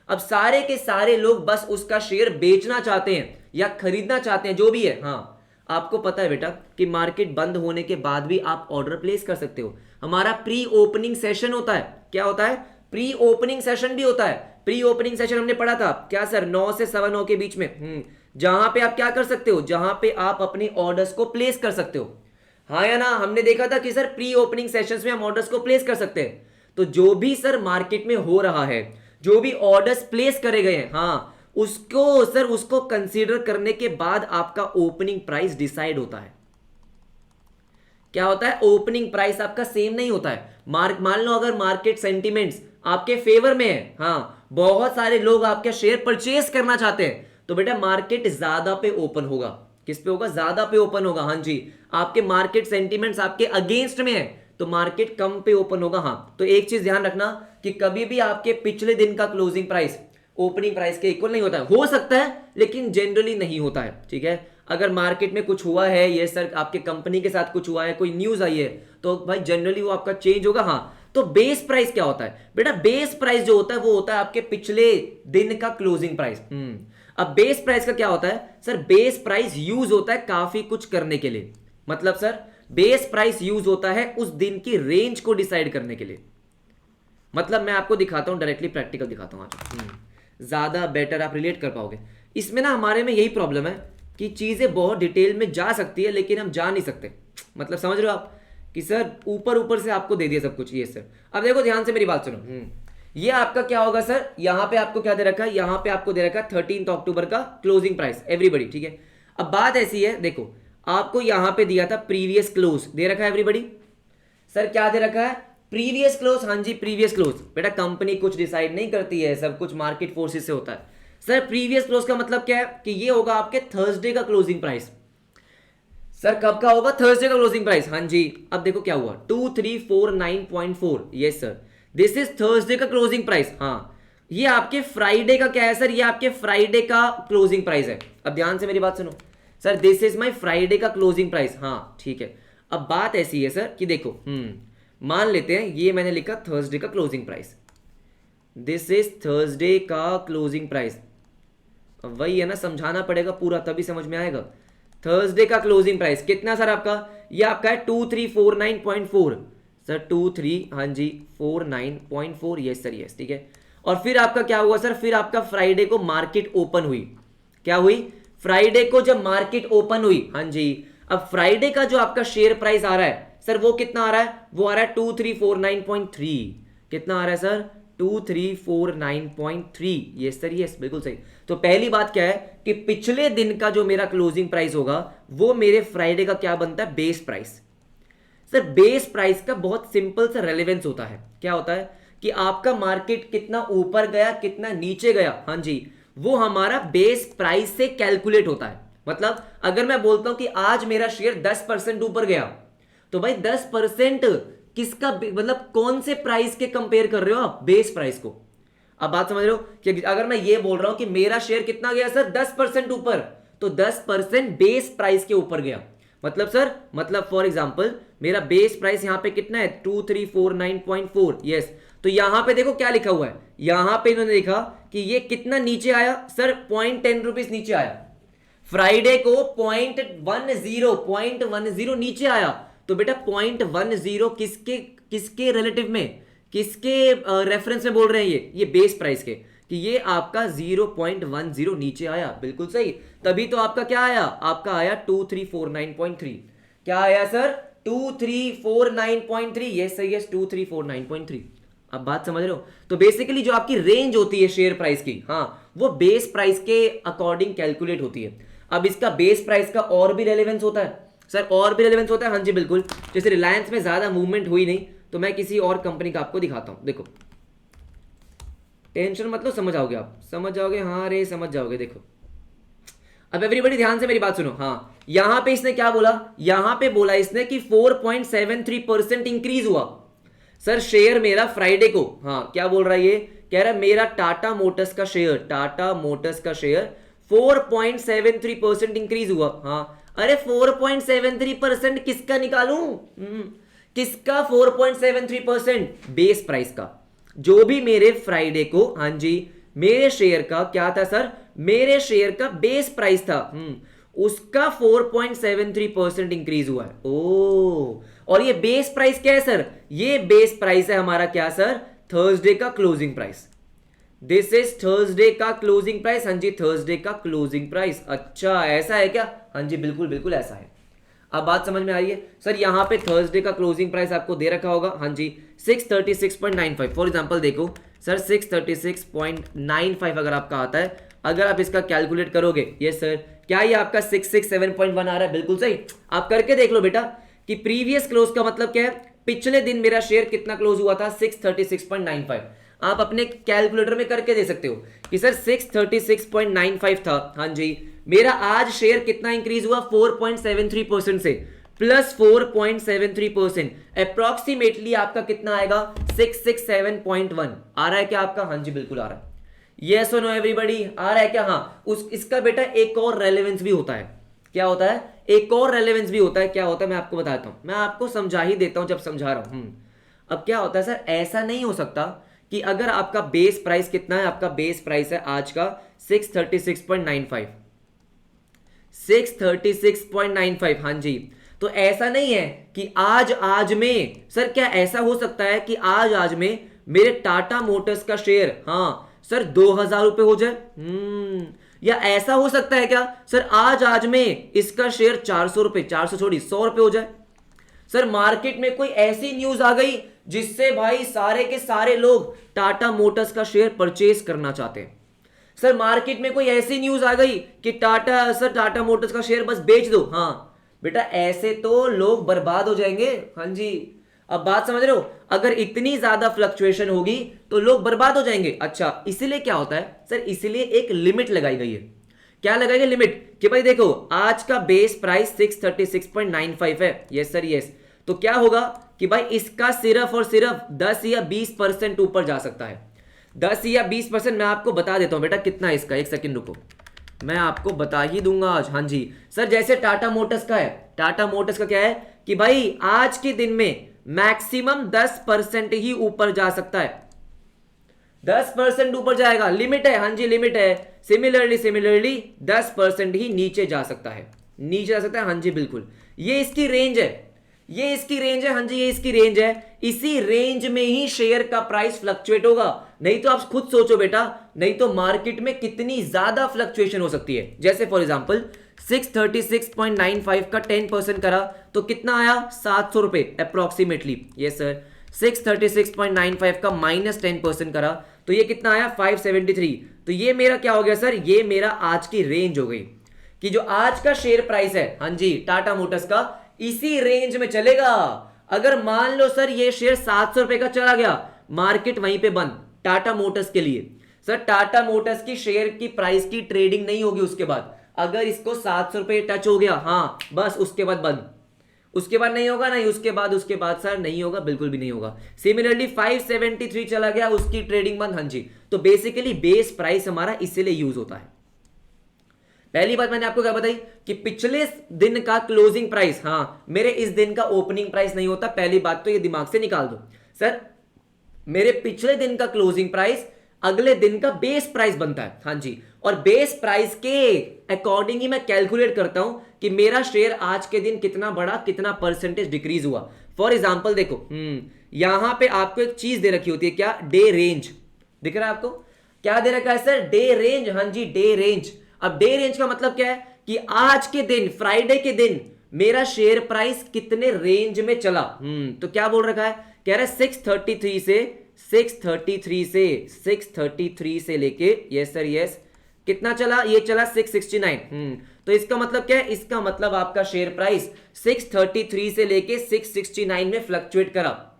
अब सारे के सारे लोग बस उसका शेयर बेचना चाहते हैं या खरीदना चाहते हैं, जो भी है। हाँ आपको पता है बेटा कि मार्केट बंद होने के बाद भी आप ऑर्डर प्लेस कर सकते हो। हमारा प्री ओपनिंग सेशन होता है, क्या होता है, प्री ओपनिंग सेशन भी होता है। प्री ओपनिंग सेशन हमने पढ़ा था क्या सर, 9 से 9:15 के बीच में, जहां पे आप क्या कर सकते हो, जहां पे आप अपने ऑर्डर्स को प्लेस कर सकते हो, हाँ या ना। हमने देखा था कि सर प्री ओपनिंग सेशंस में हम ऑर्डर्स को प्लेस कर सकते हैं। तो जो भी सर मार्केट में हो रहा है, जो भी ऑर्डर्स प्लेस करे गए हैं, हाँ उसको सर, उसको कंसीडर करने के बाद आपका ओपनिंग प्राइस डिसाइड होता है। क्या होता है, ओपनिंग प्राइस आपका सेम नहीं होता है। मान लो अगर मार्केट सेंटीमेंट्स आपके फेवर में है, हाँ बहुत सारे लोग आपके शेयर परचेज करना चाहते हैं, तो बेटा मार्केट ज्यादा पे ओपन होगा। किस पे होगा, ज्यादा पे ओपन होगा। हाँ जी, आपके मार्केट सेंटीमेंट्स आपके अगेंस्ट में है तो मार्केट कम पे ओपन होगा। हाँ तो एक चीज ध्यान रखना कि कभी भी आपके पिछले दिन का क्लोजिंग प्राइस ओपनिंग प्राइस के इक्वल नहीं होता है। हो सकता है लेकिन जनरली नहीं होता है, ठीक है। अगर मार्केट में कुछ हुआ है, ये सर आपके कंपनी के साथ कुछ हुआ है, कोई न्यूज आई है, तो भाई जनरली वो आपका चेंज होगा। हाँ तो बेस प्राइस क्या होता है बेटा, बेस प्राइस जो होता है वो होता है आपके पिछले दिन का क्लोजिंग प्राइस। अब बेस प्राइस का क्या होता है सर, बेस प्राइस यूज होता है काफी कुछ करने के लिए। मतलब सर बेस प्राइस यूज होता है उस दिन की रेंज को डिसाइड करने के लिए। मतलब मैं आपको दिखाता हूं, डायरेक्टली प्रैक्टिकल दिखाता हूं आज, ज्यादा बेटर आप रिलेट कर पाओगे। इसमें ना हमारे में यही प्रॉब्लम है कि चीजें बहुत डिटेल में जा सकती है लेकिन हम जा नहीं सकते। मतलब समझ रहे हो आप कि सर ऊपर ऊपर से आपको दे दिया सब कुछ, ये सर। अब देखो ध्यान से मेरी बात सुनो, ये आपका क्या होगा सर, यहां पे आपको क्या दे रखा है, यहां पे आपको दे रखा है 13 अक्टूबर का क्लोजिंग प्राइस एवरीबडी, ठीक है। अब बात ऐसी है, देखो आपको यहां पे दिया था प्रीवियस क्लोज दे रखा है एवरीबडी। सर क्या दे रखा है, प्रीवियस क्लोज। हाँ जी प्रीवियस क्लोज, बेटा कंपनी कुछ डिसाइड नहीं करती है, सब कुछ मार्केट फोर्सेस से होता है। सर प्रीवियस क्लोज का मतलब क्या है कि ये होगा आपके थर्सडे का क्लोजिंग प्राइस। सर कब का होगा? थर्सडे का क्लोजिंग प्राइस। हाँ जी, अब देखो क्या हुआ, 2349.4। Yes sir, this is Thursday का क्लोजिंग प्राइस। हाँ, ये आपके फ्राइडे का क्या है सर? ये आपके फ्राइडे का क्लोजिंग प्राइस है। अब ध्यान से मेरी बात सुनो sir, this is my Friday का क्लोजिंग प्राइस। हाँ ठीक है, अब बात ऐसी है सर कि देखो, मान लेते हैं ये मैंने लिखा थर्सडे का closing price, this is Thursday का क्लोजिंग प्राइस। वही है ना, समझाना पड़ेगा पूरा तभी समझ में आएगा। थर्सडे का क्लोजिंग प्राइस कितना सर आपका? ये आपका है 2349.4 सर, 23, हाँ जी 49.4। यस सर, यस ठीक है। और फिर आपका क्या हुआ सर? फिर आपका फ्राइडे को मार्केट ओपन हुई। क्या हुई? फ्राइडे को जब मार्केट ओपन हुई, हाँ जी, अब फ्राइडे का जो आपका शेयर प्राइस आ रहा है सर, वो कितना आ रहा है? वो आ रहा है 2349.3। कितना आ रहा है सर? 2349.3। ये सर, यस बिल्कुल सही। तो पहली बात क्या है कि पिछले दिन का जो मेरा क्लोजिंग प्राइस होगा वो मेरे फ्राइडे का क्या बनता है? Base price. Sir base price का बहुत सिंपल सा रेलेवेंस होता है। क्या होता है कि आपका मार्केट कितना ऊपर गया कितना नीचे गया, हाँ जी, वो हमारा बेस प्राइस से कैलकुलेट होता है। मतलब अगर मैं बोलता हूं कि आज मेरा शेयर 10% ऊपर गया, तो भाई 10% किसका, मतलब कौन से प्राइस के कंपेयर कर रहे हो आप? बेस प्राइस को। अब बात समझ रहे हो कि अगर मैं ये बोल रहा हूं कि मेरा शेयर कितना गया सर? 10% ऊपर, तो 10% बेस प्राइस के ऊपर गया। मतलब सर, मतलब फॉर एग्जांपल मेरा बेस प्राइस यहां पे कितना है? 2349.4। यस, तो यहां पे देखो क्या लिखा हुआ है, यहां पे इन्होंने लिखा कि ये कितना नीचे आया सर? 0.10 रुपीज नीचे आया। फ्राइडे को 0.10 नीचे आया। तो बेटा 0.10 किसके किसके रिलेटिव में, किसके रेफरेंस में बोल रहे हैं? ये बेस प्राइस के, कि ये आपका 0.10 नीचे आया। बिल्कुल सही, तभी तो आपका क्या आया? आपका आया 2349.3। क्या आया सर? 2349.3। ये सही है, 2349.3। अब बात समझ रहे हो? तो बेसिकली जो आपकी रेंज होती है शेयर प्राइस की, हाँ, वो बेस प्राइस के अकॉर्डिंग कैलकुलेट होती है। अब इसका बेस प्राइस का और भी रेलेवेंस होता है सर, और भी रेलेवेंस होता है। हाँ जी बिल्कुल, जैसे रिलायंस में ज्यादा मूवमेंट हुई नहीं, तो मैं किसी और कंपनी का आपको दिखाता हूं। देखो, टेंशन मतलब समझ आओगे, आप समझ जाओगे। हाँ रे, समझ जाओगे। देखो, अब एवरीबॉडी ध्यान से मेरी बात सुनो। हाँ, यहां पे इसने क्या बोला? यहां पे बोला इसने कि 4.73% इंक्रीज हुआ सर शेयर मेरा फ्राइडे को। हाँ, क्या बोल रहा है ये? कह रहा है मेरा टाटा मोटर्स का शेयर, टाटा मोटर्स का शेयर 4.73% इंक्रीज हुआ। हाँ, अरे 4.73% किसका निकालूं? किसका 4.73%? बेस प्राइस का। जो भी मेरे फ्राइडे को, हाँ जी, मेरे शेयर का क्या था सर? मेरे शेयर का बेस प्राइस था, उसका 4.73% इंक्रीज हुआ है। ओ, और ये बेस प्राइस क्या है सर? ये बेस प्राइस है हमारा क्या सर? थर्सडे का closing price. This is Thursday का क्लोजिंग प्राइस। हाँ जी, थर्सडे का क्लोजिंग प्राइस। अच्छा, ऐसा है क्या? हाँ जी बिल्कुल बिल्कुल ऐसा है। अब बात समझ में आ रही है सर? यहां पे थर्सडे का क्लोजिंग प्राइस आपको दे रखा होगा, हाँ जी, 636.95। फॉर एग्जांपल देखो सर, 636.95 अगर आपका आता है, अगर आप इसका कैलकुलेट करोगे, ये सर क्या ये आपका 667.1 आ रहा है? बिल्कुल सही। आप करके देख लो बेटा कि प्रीवियस क्लोज का मतलब क्या है? पिछले दिन मेरा शेयर कितना क्लोज हुआ था? 636.95। आप अपने कैलकुलेटर में करके दे सकते हो कि सर 636.95 था, हाँ जी, मेरा आज शेयर कितना इंक्रीज हुआ? 4.73% से प्लस 4.73%, अप्रोक्सीमेटली आपका कितना आएगा? 667.1 आ रहा है क्या आपका? हाँ जी बिल्कुल आ रहा है। यस और नो एवरीबॉडी, आ रहा है क्या? हाँ, उस इसका बेटा एक और रेलेवेंस भी होता है। क्या होता है? एक और रेलेवेंस भी होता है। क्या होता है मैं आपको बताता हूं, मैं आपको समझा ही देता हूं जब समझा रहा हूं। अब क्या होता है सर, ऐसा नहीं हो सकता कि अगर आपका बेस प्राइस कितना है? आपका बेस प्राइस है आज का 636.95, 636.95, हाँ जी, तो ऐसा नहीं है कि आज में सर, क्या ऐसा हो सकता है कि आज में मेरे टाटा मोटर्स का शेयर, हाँ सर, 2000 रुपए हो जाए? या ऐसा हो सकता है क्या सर, आज में इसका शेयर 400 रुपए, 400 छोड़ी 100 रुपए हो जाए? सर मार्केट में कोई ऐसी न्यूज आ गई जिससे भाई सारे के सारे लोग टाटा मोटर्स का शेयर परचेज करना चाहते हैं। सर मार्केट में कोई ऐसी न्यूज आ गई कि टाटा मोटर्स का शेयर बस बेच दो। हाँ बेटा, ऐसे तो लोग बर्बाद हो जाएंगे। हाँ जी, अब बात समझ रहे हो? अगर इतनी ज्यादा फ्लक्चुएशन होगी तो लोग बर्बाद हो जाएंगे। अच्छा, इसलिए क्या होता है सर? इसलिए एक लिमिट लगाई गई है क्या लगाएंगे लिमिट कि भाई देखो आज का बेस प्राइस 636.95 है, यस सर यस। तो क्या होगा कि भाई इसका सिर्फ और सिर्फ 10 या 20% ऊपर जा सकता है। 10 या 20% मैं आपको बता देता हूं बेटा कितना है इसका, एक सेकंड रुको मैं आपको बता ही दूंगा आज। हाँ जी सर, जैसे टाटा मोटर्स का है, टाटा मोटर्स का क्या है कि भाई आज के दिन में मैक्सिमम 10% ही ऊपर जा सकता है, 10% ऊपर जाएगा, लिमिट है। हाँ जी लिमिट है। सिमिलरली 10% ही नीचे जा सकता है, नीचे जा सकता है। हाँ जी बिल्कुल, ये इसकी रेंज है, ये इसकी रेंज है। हाँ जी ये इसकी रेंज है, इसी रेंज में ही शेयर का प्राइस फ्लक्चुएट होगा। नहीं तो आप खुद सोचो बेटा, नहीं तो मार्केट में कितनी ज्यादा फ्लक्चुएशन हो सकती है। जैसे फॉर एग्जांपल 636.95 का 10% करा तो कितना आया, 700 रुपए अप्रोक्सीमेटली। यस सर, 636.95 का -10% करा तो ये कितना आया, 573। तो ये मेरा क्या हो गया सर, ये मेरा आज की रेंज हो गई कि जो आज का शेयर प्राइस है हाँ जी टाटा मोटर्स का, इसी रेंज में चलेगा। अगर मान लो सर ये शेयर 700 रुपए का चला गया, मार्केट वहीं पे बंद टाटा मोटर्स के लिए। सर टाटा मोटर्स की शेयर की प्राइस की ट्रेडिंग नहीं होगी उसके बाद। अगर इसको 700 रुपए टच हो गया, हाँ बस उसके बाद बंद, उसके बाद नहीं होगा, नहीं उसके बाद सर नहीं होगा, बिल्कुल भी नहीं होगा। सिमिलरली 573 चला गया, उसकी ट्रेडिंग बंद। हाँ जी, तो बेसिकली बेस प्राइस हमारा इसीलिए यूज होता है। पहली बात मैंने आपको क्या बताई कि पिछले दिन का क्लोजिंग प्राइस, हाँ मेरे इस दिन का ओपनिंग प्राइस नहीं होता। पहली बात तो ये दिमाग से निकाल दो सर, मेरे पिछले दिन का क्लोजिंग प्राइस अगले दिन का बेस प्राइस बनता है। हाँ जी, और बेस प्राइस के अकॉर्डिंग ही मैं कैलकुलेट करता हूं कि मेरा शेयर आज के दिन कितना बढ़ा, कितना परसेंटेज डिक्रीज हुआ। फॉर एग्जांपल देखो यहां पे आपको एक चीज दे रखी होती है, क्या, डे रेंज दिख रहा है आपको, क्या दे रखा है सर, डे रेंज। हाँ जी डे रेंज। अब डे रेंज का मतलब क्या है कि आज के दिन, फ्राइडे के दिन मेरा शेयर प्राइस कितने रेंज में चला। तो क्या बोल रखा है, कह रहा है 633 से लेके, यस सर यस, कितना चला, ये चला 669। तो इसका मतलब क्या है, इसका मतलब आपका शेयर प्राइस 633 से लेके 669 में फ्लक्चुएट करा।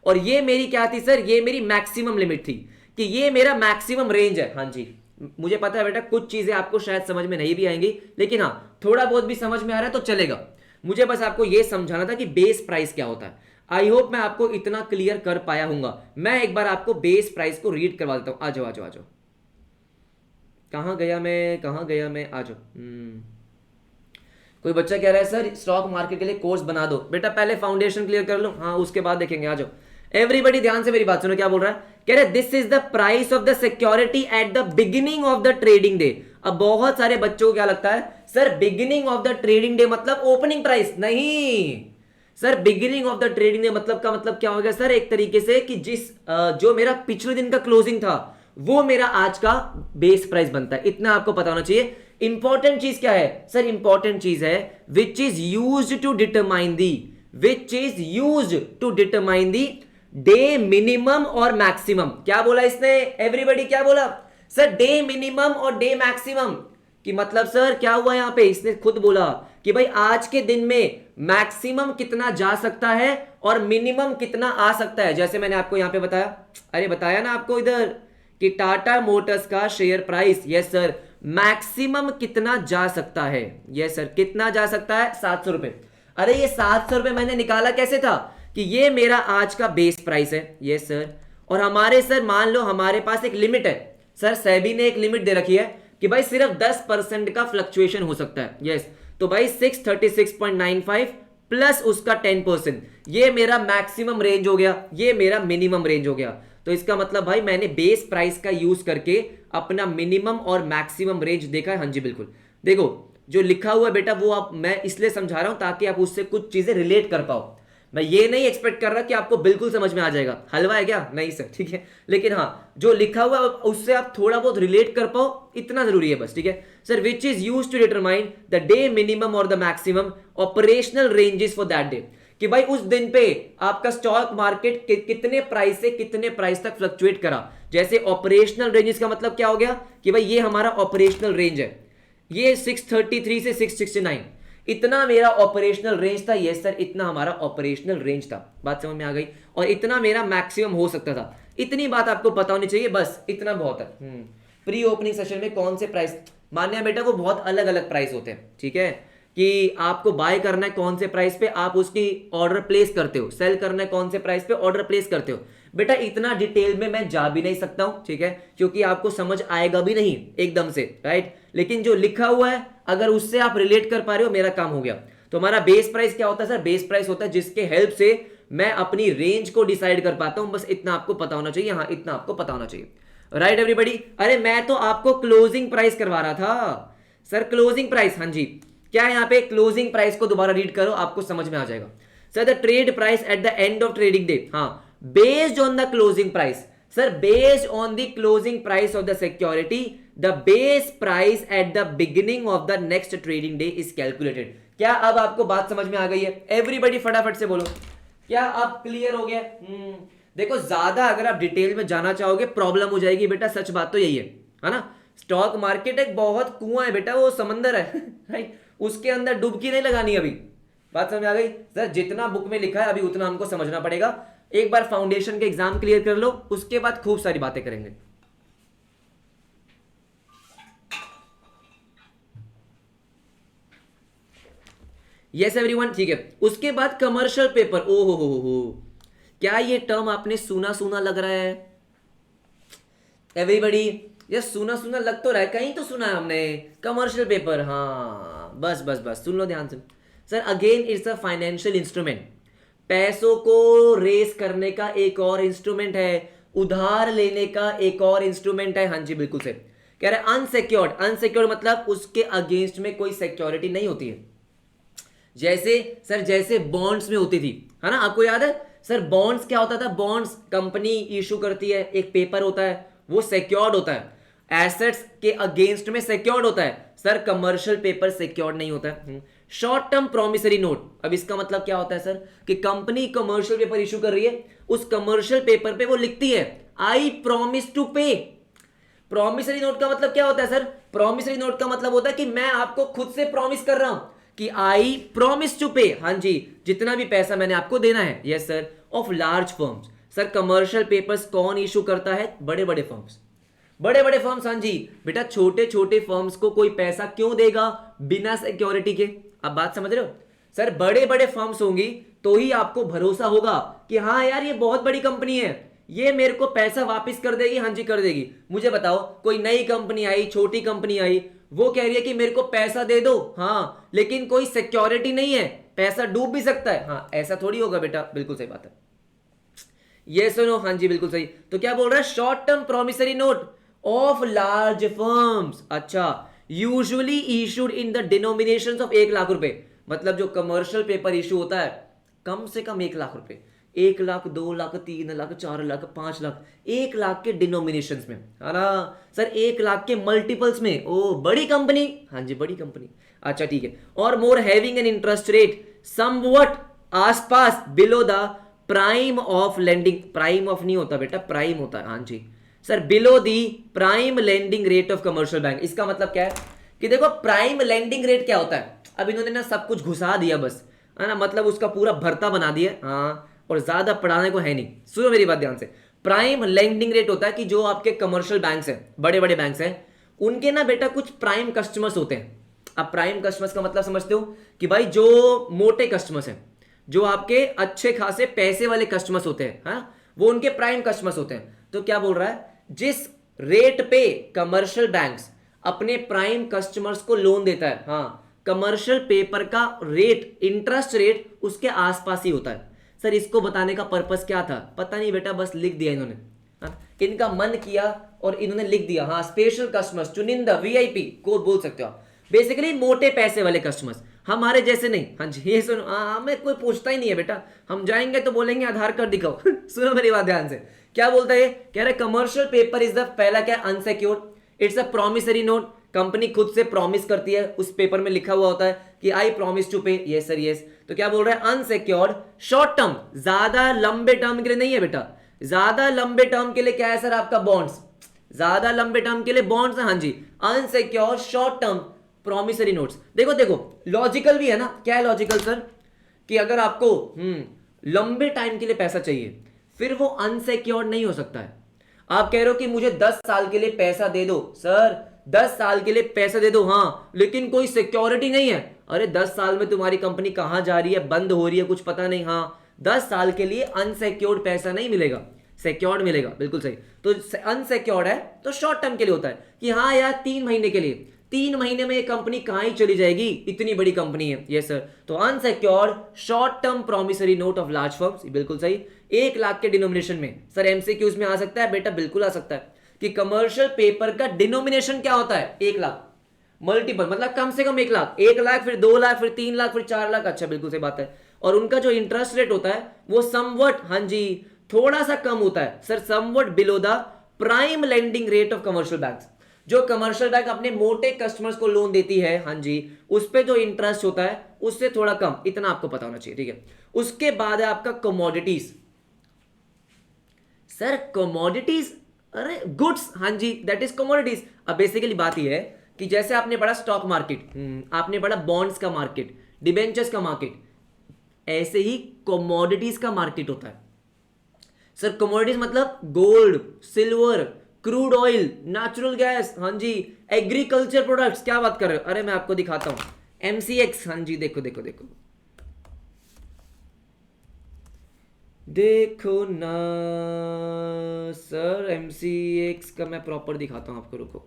और ये मेरी क्या थी सर, ये मेरी मैक्सिमम लिमिट थी कि ये मेरा मैक्सिमम रेंज है। हाँ जी, मुझे पता है बेटा कुछ चीजें आपको शायद समझ में नहीं भी आएंगी, लेकिन हाँ थोड़ा बहुत भी समझ में आ रहा है तो चलेगा। मुझे बस आपको यह समझाना था कि बेस प्राइस क्या होता है। आई होप मैं आपको इतना क्लियर कर पाया हूंगा। मैं एक बार आपको बेस प्राइस को रीड करवा देता हूं। आ जाओ आ जाओ आ जाओ, कहां गया मैं, आ जाओ। कोई बच्चा कह रहा है सर स्टॉक मार्केट के लिए कोर्स बना दो। बेटा पहले फाउंडेशन क्लियर कर लो, हाँ उसके बाद देखेंगे। आ जाओ एवरीबडी, ध्यान से मेरी बात सुनो, क्या बोल रहा है, कह रहे this is the price of the security eight the beginning of the trading day. अब बहुत सारे बच्चों को क्या लगता है sir, beginning of the trading day मतलब ओपनिंग प्राइस, नहीं sir, beginning of the trading day मतलब का मतलब क्या हो गया सर, एक तरीके से कि जो मेरा पिछले दिन का क्लोजिंग था वो मेरा आज का बेस प्राइस बनता है। इतना आपको पता होना चाहिए। इंपॉर्टेंट चीज क्या है सर, इंपॉर्टेंट चीज है which is used to determine the day minimum और मैक्सिमम। क्या बोला इसने, एवरीबॉडी क्या बोला सर, डे मिनिमम और डे मैक्सिमम कि मतलब सर क्या हुआ यहां पे, इसने खुद बोला कि भाई आज के दिन में मैक्सिमम कितना जा सकता है और मिनिमम कितना आ सकता है। जैसे मैंने आपको यहां पे बताया, अरे बताया ना आपको इधर कि टाटा मोटर्स का share price, yes sir, maximum कितना जा सकता है, यस सर, कितना जा सकता है, 700 रुपए। अरे ये 700 रुपए मैंने निकाला कैसे था कि ये मेरा आज का बेस प्राइस है, यस सर, और हमारे सर मान लो हमारे पास एक लिमिट है सर, सेबी ने एक लिमिट दे रखी है कि भाई सिर्फ 10% का फ्लक्चुएशन हो सकता है, यस। तो भाई 636.95 प्लस उसका 10%, ये मेरा मैक्सिमम रेंज हो गया, ये मेरा मिनिमम रेंज हो गया। तो इसका मतलब भाई मैंने बेस प्राइस का यूज करके अपना मिनिमम और मैक्सिमम रेंज देखा है। हाँ जी बिल्कुल, देखो जो लिखा हुआ है बेटा वो आप, मैं इसलिए समझा रहा हूं ताकि आप उससे कुछ चीजें रिलेट कर पाओ। मैं ये नहीं एक्सपेक्ट कर रहा कि आपको बिल्कुल समझ में आ जाएगा, हलवा है क्या, नहीं सर, ठीक है, लेकिन हाँ जो लिखा हुआ है उससे आप थोड़ा बहुत रिलेट कर पाओ, इतना जरूरी है बस, ठीक है sir. Which is used to determine the day minimum और the maximum operational ranges for that day, कि भाई उस दिन पे आपका स्टॉक मार्केट कितने प्राइस से कितने प्राइस तक फ्लक्चुएट करा। जैसे ऑपरेशनल रेंजेस का मतलब क्या हो गया कि भाई ये हमारा ऑपरेशनल रेंज है, ये 633 से 669, इतना मेरा ऑपरेशनल रेंज था, यस सर, इतना हमारा ऑपरेशनल रेंज था। बात समझ में आ गई, और इतना मेरा मैक्सिमम हो सकता था। इतनी बात आपको पता होनी चाहिए, बस इतना बहुत है। प्री ओपनिंग सेशन में कौन से प्राइस, मान्य है बेटा, वो बहुत अलग अलग प्राइस होते हैं, ठीक है, कि आपको बाय करना है कौन से प्राइस पे, आप उसकी ऑर्डर प्लेस करते हो, सेल करना है कौन से प्राइस पे, ऑर्डर प्लेस करते हो। बेटा इतना डिटेल में मैं जा भी नहीं सकता हूं, ठीक है, क्योंकि आपको समझ आएगा भी नहीं एकदम से, राइट। लेकिन जो लिखा हुआ है अगर उससे आप रिलेट कर पा रहे हो, मेरा काम हो गया। तो हमारा बेस प्राइस क्या होता है सर? बेस प्राइस होता है जिसके हेल्प से मैं अपनी रेंज को डिसाइड कर पाता हूं। बस इतना आपको पता होना चाहिए, हाँ इतना आपको पता होना चाहिए, राइट एवरीबॉडी। अरे मैं तो आपको क्लोजिंग प्राइस करवा रहा था सर, क्लोजिंग प्राइस, हाँ जी। क्या है यहाँ पे? क्लोजिंग प्राइस को दोबारा रीड करो, आपको समझ में आ जाएगा। Sir the trade price at the end of trading day, हाँ, based on the closing price. Sir based on the closing price of the security, the base price at the beginning of the next trading day is calculated. क्या अब आपको बात समझ में आ गई है? Everybody फटाफट से बोलो, क्या अब क्लियर हो गया? देखो ज्यादा अगर आप डिटेल में जाना चाहोगे प्रॉब्लम हो जाएगी बेटा, सच बात तो यही है ना। स्टॉक मार्केट एक बहुत कुआं है बेटा, वो समंदर है राइट, उसके अंदर डुबकी नहीं लगानी अभी। बात समझ आ गई सर? जितना बुक में लिखा है अभी उतना हमको समझना पड़ेगा। एक बार फाउंडेशन के एग्जाम क्लियर कर लो, उसके बाद खूब सारी बातें करेंगे। यस एवरीवन, ठीक है। उसके बाद कमर्शियल पेपर, ओ हो, क्या ये टर्म आपने सुना सुना लग रहा है एवरीबॉडी? ये सुना सुना लग तो रहा है, कहीं तो सुना है हमने, कमर्शियल पेपर, हाँ बस बस बस सुन लो ध्यान से। Sir again it's a financial instrument, पैसों को रेस करने का एक और इंस्ट्रूमेंट है, उधार लेने का एक और इंस्ट्रूमेंट है। हाँ जी बिल्कुल से कह रहे हैं। अनसिक्योर्ड, अनसिक्योर्ड मतलब उसके अगेंस्ट में कोई सिक्योरिटी नहीं होती है। जैसे सर जैसे बॉन्ड्स में होती थी, है ना, आपको याद है सर बॉन्ड्स क्या होता था? बॉन्ड्स कंपनी इशू करती है, एक पेपर होता है, वो सिक्योर्ड होता है, एसेट्स के अगेंस्ट में सिक्योर्ड होता है। सर कमर्शियल पेपर सिक्योर्ड नहीं होता है। शॉर्ट टर्म प्रोमिसरी नोट, अब इसका मतलब क्या होता है सर? कि कंपनी कमर्शियल पेपर इशू कर रही है, उस कमर्शियल पेपर पे वो लिखती है आई प्रॉमिस टू पे। प्रॉमिसरी नोट का मतलब क्या होता है सर? प्रॉमिसरी नोट का मतलब होता है कि मैं आपको खुद से प्रॉमिस कर रहा हूं कि आई प्रॉमिस टू पे, हाँ जी, जितना भी पैसा मैंने आपको देना है। Yes sir, of large firms. Sir commercial papers कौन इशू करता है? बड़े बड़े फर्म्स, बड़े बड़े फर्म्स, हाँ जी बेटा। छोटे छोटे फर्म्स को कोई पैसा क्यों देगा बिना सिक्योरिटी के? अब बात समझ रहे हो सर? बड़े बड़े फर्म्स होंगी तो ही आपको भरोसा होगा कि हाँ यार ये बहुत बड़ी कंपनी है, ये मेरे को पैसा वापस कर देगी। हाँ जी कर देगी। मुझे बताओ कोई नई कंपनी आई, छोटी कंपनी आई, वो कह रही है कि मेरे को पैसा दे दो, हाँ, लेकिन कोई सिक्योरिटी नहीं है, पैसा डूब भी सकता है, हाँ, ऐसा थोड़ी होगा बेटा। बिल्कुल सही बात है, ये सुनो, हाँ जी बिल्कुल सही। तो क्या बोल रहा है? Short term promissory note of large firms, अच्छा, usually issued in the denominations of 1 lakh रुपए। मतलब जो कमर्शियल पेपर इशू होता है कम से कम 1 लाख रुपए, 1 लाख, 2 लाख, 3 लाख, 4 लाख, 5 लाख, 1 लाख के डिनोमिनेशंस में, है ना सर? 1 लाख के मल्टीपल्स में, ओ बड़ी कंपनी, हाँ जी बड़ी कंपनी, अच्छा ठीक है। और more having an interest rate somewhat आसपास below the prime of lending, prime of नहीं होता बेटा, प्राइम होता है, हाँ जी sir, below the prime lending rate of commercial bank. इसका मतलब क्या है कि देखो प्राइम लेंडिंग रेट क्या होता है, अब इन्होंने ना सब कुछ घुसा दिया बस, है ना, मतलब उसका पूरा भरता बना दिया, हाँ, और ज्यादा पढ़ाने को है नहीं। सुनो मेरी बात ध्यान से, प्राइम लेंडिंग रेट होता है कि जो आपके कमर्शियल बैंक्स हैं, बड़े बड़े बैंक्स हैं, उनके ना बेटा कुछ प्राइम कस्टमर्स होते हैं। अब प्राइम कस्टमर्स का मतलब समझते हो कि भाई जो मोटे कस्टमर्स हैं, जो आपके अच्छे खासे पैसे वाले कस्टमर्स होते हैं, हाँ, वो उनके प्राइम कस्टमर्स होते हैं। तो क्या बोल रहा है? जिस रेट पे कमर्शियल बैंक्स अपने प्राइम कस्टमर्स को लोन देता है, हाँ, कमर्शियल पेपर का रेट, इंटरेस्ट रेट उसके आसपास ही होता है। सर इसको बताने का पर्पस क्या था? पता नहीं बेटा, बस लिख दिया इन्होंने, हाँ? इनका मन किया और इन्होंने लिख दिया, हाँ, स्पेशल कस्टमर्स, चुनिंदा, वीआईपी को बोल सकते हो आप, बेसिकली मोटे पैसे वाले कस्टमर्स, हमारे जैसे नहीं। हाँ जी, ये सुनो, हमें कोई पूछता ही नहीं है बेटा, हम जाएंगे तो बोलेंगे आधार कार्ड दिखाओ सुनो मेरी बात ध्यान से, क्या बोलता है? कह रहे कमर्शियल पेपर इज द, पहला क्या? Unsecured, it's a promissory note, company खुद से प्रॉमिस करती है, उस पेपर में लिखा हुआ होता है कि आई प्रॉमिस टू पे, यस सर यस। तो क्या बोल रहा है? अनसिक्योर्ड, शॉर्ट टर्म, ज्यादा लंबे टर्म के लिए नहीं है बेटा, ज्यादा लंबे टर्म के लिए क्या है सर? आपका बॉन्ड्स, ज्यादा लंबे टर्म के लिए बॉन्ड्स है, हाँ जी, unsecured short term promissory notes. देखो देखो लॉजिकल भी है ना, क्या है लॉजिकल सर? कि अगर आपको लंबे टाइम के लिए पैसा चाहिए, फिर वो अनसिक्योर्ड नहीं हो सकता है। आप कह रहे हो कि मुझे 10 साल के लिए पैसा दे दो, सर 10 साल के लिए पैसा दे दो, हाँ, लेकिन कोई सिक्योरिटी नहीं है। अरे 10 साल में तुम्हारी कंपनी कहां जा रही है, बंद हो रही है, कुछ पता नहीं। हाँ, 10 साल के लिए अनसिक्योर्ड पैसा नहीं मिलेगा, सिक्योर्ड मिलेगा, बिल्कुल सही। तो अनसिक्योर्ड है तो शॉर्ट टर्म के लिए होता है कि हाँ यार 3 महीने के लिए, 3 महीने में ये कंपनी कहां ही चली जाएगी, इतनी बड़ी कंपनी है। यस सर, तो unsecured short term promissory note of large firms, बिल्कुल सही। 1 लाख के डिनोमिनेशन में। सर एमसीक्यूज में आ सकता है बेटा, बिल्कुल आ सकता है कि कमर्शियल पेपर का डिनोमिनेशन क्या होता है, 1 लाख मल्टीपल, मतलब कम से कम 1 लाख, 1 लाख फिर 2 लाख फिर 3 लाख फिर 4 लाख। अच्छा, बिल्कुल सही बात है। और उनका जो इंटरेस्ट रेट होता है वो समवट, हाँ जी, थोड़ा सा कम होता है sir, somewhat below the prime lending rate of commercial banks. जो कमर्शियल बैंक अपने मोटे कस्टमर्स को लोन देती है, हाँ जी, उस पे जो इंटरेस्ट होता है उससे थोड़ा कम, इतना आपको पता होना चाहिए, ठीक है। उसके बाद है आपका कमोडिटीज। सर कमोडिटीज, अरे गुड्स, हाँ जी, दैट इज कमोडिटीज। अब बेसिकली बात यह है कि जैसे आपने पढ़ा स्टॉक मार्केट, आपने पढ़ा बॉन्ड्स का मार्केट, डिबेंचर्स का मार्केट, ऐसे ही कमोडिटीज का मार्केट होता है। सर कमोडिटीज मतलब gold, silver, crude oil, natural gas, हाँ जी, एग्रीकल्चर प्रोडक्ट्स। क्या बात कर रहे हो, अरे मैं आपको दिखाता हूं, एमसीएक्स, हाँ जी, देखो देखो देखो देखो ना सर, एमसीएक्स का मैं प्रॉपर दिखाता हूं आपको, रुको।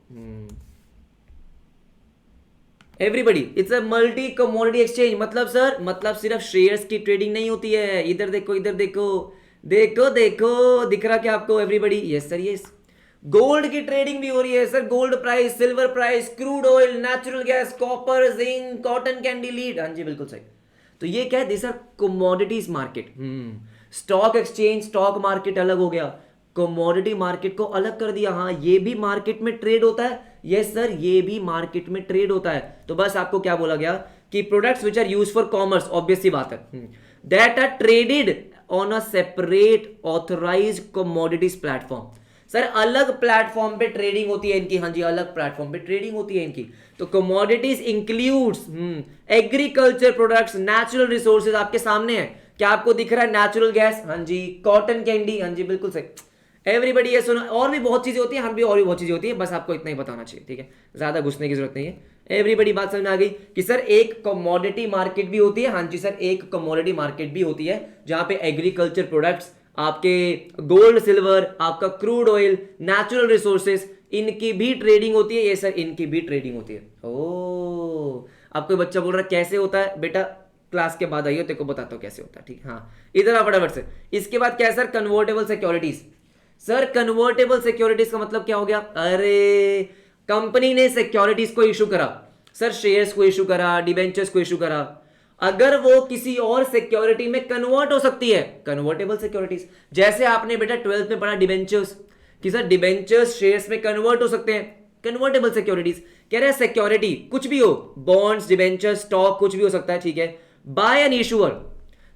Everybody, it's a multi commodity exchange. मतलब सर, मतलब सिर्फ शेयर्स की ट्रेडिंग नहीं होती है। इधर देखो, इधर देखो, देखो देखो, दिख रहा क्या आपको everybody? Yes sir, yes. Gold की ट्रेडिंग भी हो रही है sir, gold price, silver price, crude oil, natural gas, copper, zinc, cotton candy, lead, हाँ जी, बिल्कुल सही। तो ये क्या है, this are commodities market. Stock exchange, stock market अलग हो गया, कमोडिटी मार्केट को अलग कर दिया। हाँ, ये भी मार्केट में ट्रेड होता है। यस सर, ये भी मार्केट में ट्रेड होता है। तो बस आपको क्या बोला गया कि products which are use for commerce, obvious सी बात है, that are traded on a separate authorized commodities platform. Sir अलग प्लेटफॉर्म पे ट्रेडिंग होती है इनकी, हाँ जी, अलग प्लेटफॉर्म पे ट्रेडिंग होती है इनकी। तो commodities includes agriculture products, natural resources, आपके सामने है, क्या आपको दिख रहा है? नेचुरल गैस, हाँ जी, कॉटन कैंडी, हाँ जी, बिल्कुल सही। एवरीबडी ये सुनो, और भी बहुत चीजें होती है, हम भी और भी बहुत चीजें होती है, बस आपको इतना ही बताना चाहिए, ठीक है, ज्यादा घुसने की जरूरत नहीं है। एवरीबडी बात समझ में आ गई कि सर एक कमोडिटी मार्केट भी होती है, हाँ जी सर, एक कमोडिटी मार्केट भी होती है जहां पे एग्रीकल्चर प्रोडक्ट्स, आपके गोल्ड सिल्वर, आपका क्रूड ऑयल, नेचुरल रिसोर्सेज, इनकी भी ट्रेडिंग होती है। ये सर इनकी भी ट्रेडिंग होती है। ओ, अब कोई बच्चा बोल रहा है कैसे होता है, बेटा क्लास के बाद आइए, तेरे को बताता हूं कैसे होता है, ठीक। हाँ, इधर आ फटाफट से। इसके बाद क्या है sir? Convertible securities. Sir convertible securities का मतलब क्या हो गया? अरे कंपनी ने सिक्योरिटीज को इशू करा, सर शेयर्स को इशू करा, डिबेंचर्स को इशू करा, अगर वो किसी और सिक्योरिटी में कन्वर्ट हो सकती है, कन्वर्टेबल सिक्योरिटीज। जैसे आपने बेटा 12th में पढ़ा डिबेंचर्स, कि सर डिबेंचर्स शेयर्स में कन्वर्ट हो सकते हैं, कन्वर्टेबल सिक्योरिटीज। कह रहे हैं सिक्योरिटी कुछ भी हो, बॉन्ड्स, डिबेंचर्स, स्टॉक, कुछ भी हो सकता है, ठीक है, by an issuer.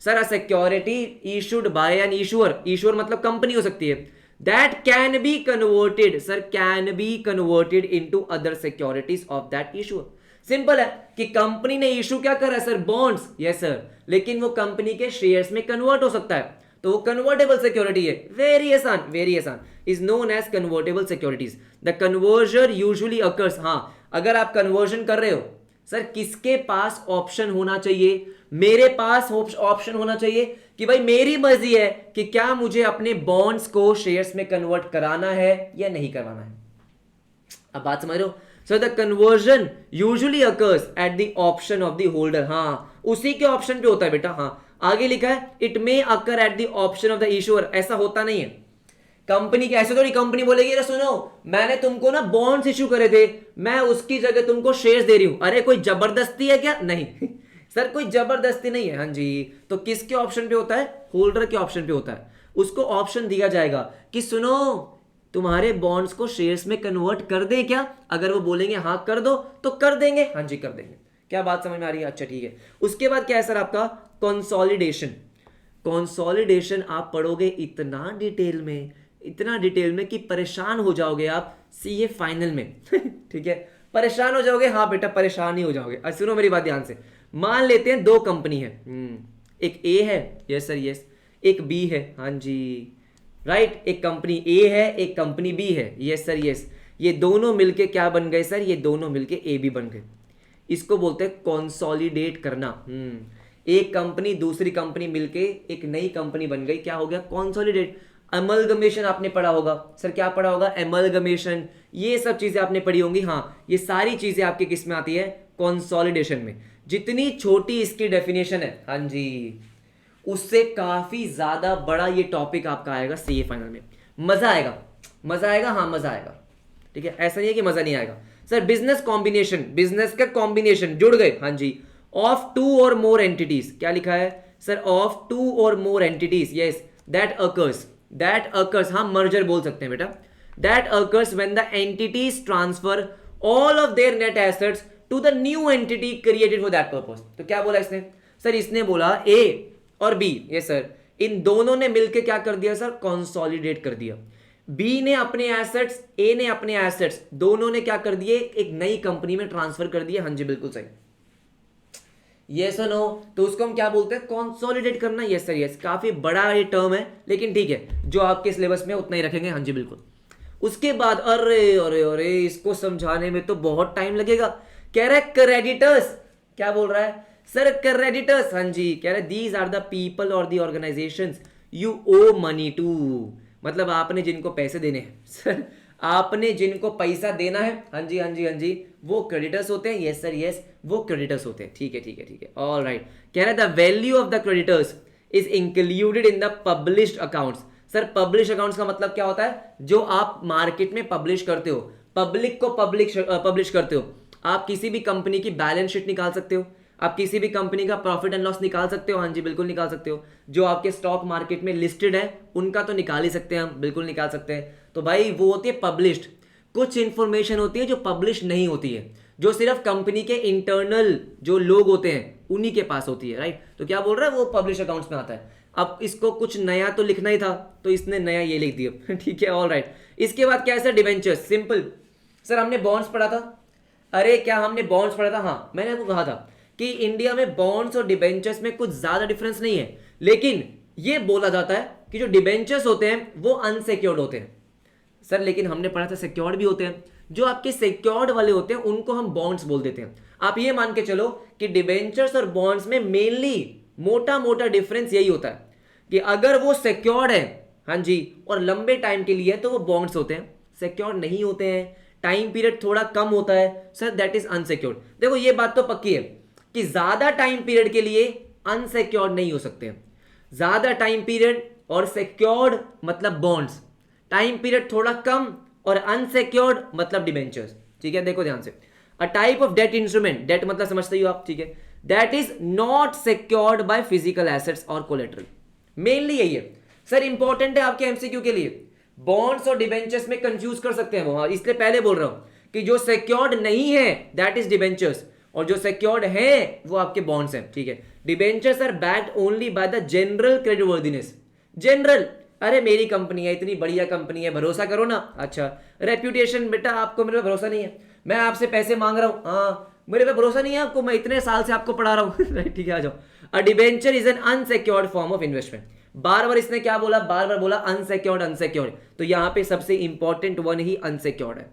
Sir a security issued by an issuer, issuer मतलब कंपनी हो सकती है, that can be converted, sir can be converted into other securities of that issuer. Simple है कि कंपनी ने इशू क्या करा सर? बॉन्ड्स, यस सर, लेकिन वो कंपनी के शेयर्स में कन्वर्ट हो सकता है, तो वो कन्वर्टेबल सिक्योरिटी है। वेरी आसान, वेरी आसान, is known as convertible securities. The conversion usually occurs, हाँ, अगर आप कन्वर्जन कर रहे हो, सर किसके पास ऑप्शन होना चाहिए? मेरे पास ऑप्शन होना चाहिए कि भाई मेरी मर्जी है कि क्या मुझे अपने बॉन्ड्स को शेयर्स में कन्वर्ट कराना है या नहीं करवाना है। अब बात समझ रहे हो? So the conversion usually occurs at the option of the holder, हाँ, उसी के ऑप्शन पे होता है बेटा। हाँ, आगे लिखा है it may occur at the option of the issuer, ऐसा होता नहीं है कंपनी के। ऐसे थोड़ी कंपनी बोलेगी अरे सुनो मैंने तुमको ना बॉन्ड्स इशू करे थे, मैं उसकी जगह तुमको शेयर्स दे रही हूं। अरे कोई जबरदस्ती है क्या? नहीं सर कोई जबरदस्ती नहीं है, हाँ जी। तो किसके ऑप्शन पे होता है? होल्डर के ऑप्शन पे होता है। उसको ऑप्शन दिया जाएगा कि सुनो तुम्हारे बॉन्ड्स को शेयर्स में कन्वर्ट कर दें क्या? अगर वो बोलेंगे हाँ कर दो तो कर देंगे, हाँ जी कर देंगे। क्या बात समझ में आ रही है? अच्छा ठीक है। उसके बाद क्या है सर आपका? कंसोलिडेशन। कंसोलिडेशन आप पढ़ोगे इतना डिटेल में, इतना डिटेल में कि परेशान हो जाओगे आप सीए फाइनल में ठीक है, परेशान हो जाओगे। हाँ बेटा परेशान ही हो जाओगे। अब सुनो मेरी बात ध्यान से। मान लेते हैं दो कंपनी है, एक ए है, यस सर यस, एक बी है, हाँ जी राइट। एक कंपनी ए है, एक कंपनी बी है, यस सर यस। ये दोनों मिलके क्या बन गए सर, ये दोनों मिलके ए बी बन गए। इसको बोलते हैं कॉन्सोलिडेट करना। एक कंपनी दूसरी कंपनी मिलके एक नई कंपनी बन गई, क्या हो गया, कॉन्सोलिडेट। अमलगमेशन आपने पढ़ा होगा सर, क्या पढ़ा होगा, एमलगमेशन, ये सब चीजें आपने पढ़ी होंगी। हाँ, ये सारी चीजें आपके किस में आती है, कॉन्सोलिडेशन में। जितनी छोटी इसकी डेफिनेशन है, हाँ जी, उससे काफी ज्यादा बड़ा ये टॉपिक आपका आएगा सीए फाइनल में। मजा आएगा, मजा आएगा, हाँ मजा आएगा, ठीक है, ऐसा नहीं है कि मजा नहीं आएगा। सर बिजनेस कॉम्बिनेशन, बिजनेस का कॉम्बिनेशन जुड़ गए, हाँ जी, ऑफ 2 और मोर एंटिटीज, क्या लिखा है सर, ऑफ 2 और more entities, yes, that occurs, हाँ मर्जर बोल सकते हैं बेटा, that occurs when the entities transfer all of their net assets to the new entity created for that purpose. तो क्या बोला इसने सर, इसने बोला ए और बी, ये सर इन दोनों ने मिलकर क्या कर दिया सर, कंसोलिडेट कर दिया। बी ने अपने एसेट्स, ए ने अपने एसेट्स, दोनों ने क्या कर दिए, एक नई कंपनी में ट्रांसफर कर दिए। हाँ जी बिल्कुल सही, यस और नो, तो उसको हम क्या बोलते हैं, कंसोलिडेट करना। यस सर यस, काफी बड़ा ये टर्म है, लेकिन ठीक है, जो आपके सिलेबस में उतना ही रखेंगे। हाँ जी बिल्कुल। उसके बाद अरे अरे अरे, इसको समझाने में तो बहुत टाइम लगेगा। कह रहा है क्रेडिटर्स, क्या बोल रहा है सर, क्रेडिटर्स, हाँ जी, कह रहे दीज आर द पीपल और the organisations you owe money to, मतलब आपने जिनको पैसे देने हैं सर, आपने जिनको पैसा देना है, हाँ जी हाँ जी हाँ जी, वो क्रेडिटर्स होते हैं। यस सर यस, वो क्रेडिटर्स होते हैं, ठीक है ठीक है ठीक है, ऑल राइट। कह रहे the value of the creditors is included in the published accounts. Sir publish accounts का मतलब क्या होता है, जो आप मार्केट में पब्लिश करते हो, पब्लिक को पब्लिश करते हो। आप किसी भी कंपनी की बैलेंस शीट निकाल सकते हो, आप किसी भी कंपनी का प्रॉफिट एंड लॉस निकाल सकते हो, हाँ जी बिल्कुल निकाल सकते हो। जो आपके स्टॉक मार्केट में लिस्टेड है उनका तो निकाल ही सकते हैं हम, बिल्कुल निकाल सकते हैं। तो भाई वो होती है पब्लिश्ड। कुछ इंफॉर्मेशन होती है जो पब्लिश नहीं होती है, जो सिर्फ कंपनी के इंटरनल जो लोग होते हैं उन्हीं के पास होती है, राइट। तो क्या बोल रहा है, वो पब्लिश अकाउंट्स में आता है। अब इसको कुछ नया तो लिखना ही था, तो इसने नया ये लिख दिया ठीक है, ऑल राइट। इसके बाद क्या है सर, डिबेंचर्स, सिंपल। सर हमने बॉन्ड्स पढ़ा था, अरे क्या हमने बॉन्ड्स पढ़ा था, हाँ मैंने आपको कहा था कि इंडिया में बॉन्ड्स और डिबेंचर्स में कुछ ज्यादा डिफरेंस नहीं है, लेकिन ये बोला जाता है कि जो डिबेंचर्स होते हैं वो अनसिक्योर्ड होते हैं। सर लेकिन हमने पढ़ा था सिक्योर्ड भी होते हैं। जो आपके सिक्योर्ड वाले होते हैं उनको हम बॉन्ड्स बोल देते हैं। आप ये मान के चलो कि डिबेंचर्स और बॉन्ड्स में मेनली मोटा मोटा डिफरेंस यही होता है कि अगर वो सिक्योर्ड है, हाँ जी, और लंबे टाइम के लिए है तो वो बॉन्ड्स होते हैं। सिक्योर्ड नहीं होते हैं, टाइम पीरियड थोड़ा कम होता है, सर दैट इज अनसिक्योर्ड। देखो ये बात तो पक्की है कि ज्यादा टाइम पीरियड के लिए अनसिक्योर्ड नहीं हो सकते हैं। ज्यादा टाइम पीरियड और सिक्योर्ड मतलब बॉन्ड्स, टाइम पीरियड थोड़ा कम और अनसिक्योर्ड मतलब डिबेंचर्स, ठीक है। देखो ध्यान से, a type of debt instrument, debt मतलब समझते ही हो आप, ठीक है, that is not secured by physical assets और कोलेटरल। मेनली यही है सर, इंपॉर्टेंट है आपके एमसीक्यू के लिए। बॉन्ड्स और डिबेंचर्स में कंफ्यूज कर सकते हैं वो, हाँ इसलिए पहले बोल रहा हूं कि जो सिक्योर्ड नहीं है दैट इज डिबेंचर्स, और जो सिक्योर्ड है वो आपके बॉन्ड्स हैं, ठीक है। Debentures are backed only by the general credit worthiness. General, अरे मेरी कंपनी है, इतनी बढ़िया कंपनी है, भरोसा करो ना। अच्छा, रेप्यूटेशन, बेटा आपको मेरे पे भरोसा नहीं है, मैं आपसे पैसे मांग रहा हूं, हाँ मेरे पे भरोसा नहीं है आपको, मैं इतने साल से आपको पढ़ा रहा हूं ठीक है, आ जाओ। A debenture is an unsecured form of investment. बार बार इसने क्या बोला, बार बार बोला अनसिक्योर्ड अनसिक्योर्ड, तो यहां पे सबसे इंपॉर्टेंट वन ही अनसिक्योर्ड है।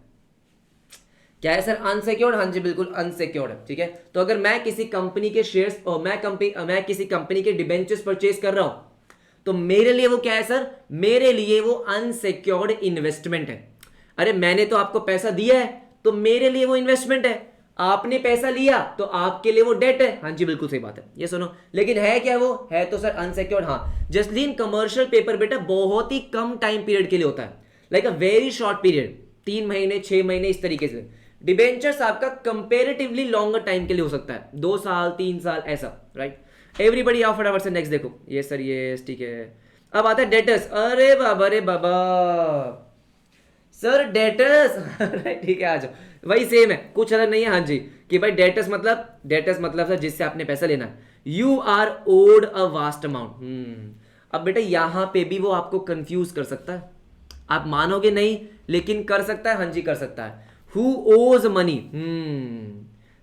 क्या है सर, अनसिक्योर्ड, हाँ जी बिल्कुल अनसिक्योर्ड है, ठीक है। तो अगर मैं किसी कंपनी के शेयर्स और मैं किसी कंपनी के डिबेंचर्स परचेज कर रहा हूं, तो मेरे लिए वो क्या है सर, मेरे लिए वो अनसिक्योर्ड इन्वेस्टमेंट है। अरे मैंने तो आपको पैसा दिया है तो मेरे लिए वो इन्वेस्टमेंट है, आपने पैसा लिया तो आपके लिए वो डेट है। हाँ जी बिल्कुल सही बात है, ये सुनो, लेकिन है क्या वो, है तो सर अनसिक्योर्ड। हाँ जसलीन, कमर्शियल पेपर बेटा बहुत ही कम टाइम पीरियड के लिए होता है, like a very short period, 3 महीने 6 महीने इस तरीके से। डिबेंचर्स आपका कंपेरेटिवली लॉन्गर टाइम के लिए हो सकता है, 2 साल 3 साल ऐसा, राइट। एवरीबडी आओ फटाफट से नेक्स्ट देखो, ये सर ये ठीक है। अब आता है डेटर्स, अरे बाबा रे बाबा सर डेटर्स ठीक है, आ जाओ, वही सेम है, कुछ अलग नहीं है। हाँ जी, कि भाई डेटर्स मतलब सर जिससे आपने पैसा लेना है, you are owed a vast amount. अब बेटा यहां पे भी वो आपको कंफ्यूज कर सकता है, आप मानोगे नहीं लेकिन कर सकता है, हाँ जी कर सकता है। Who owes money,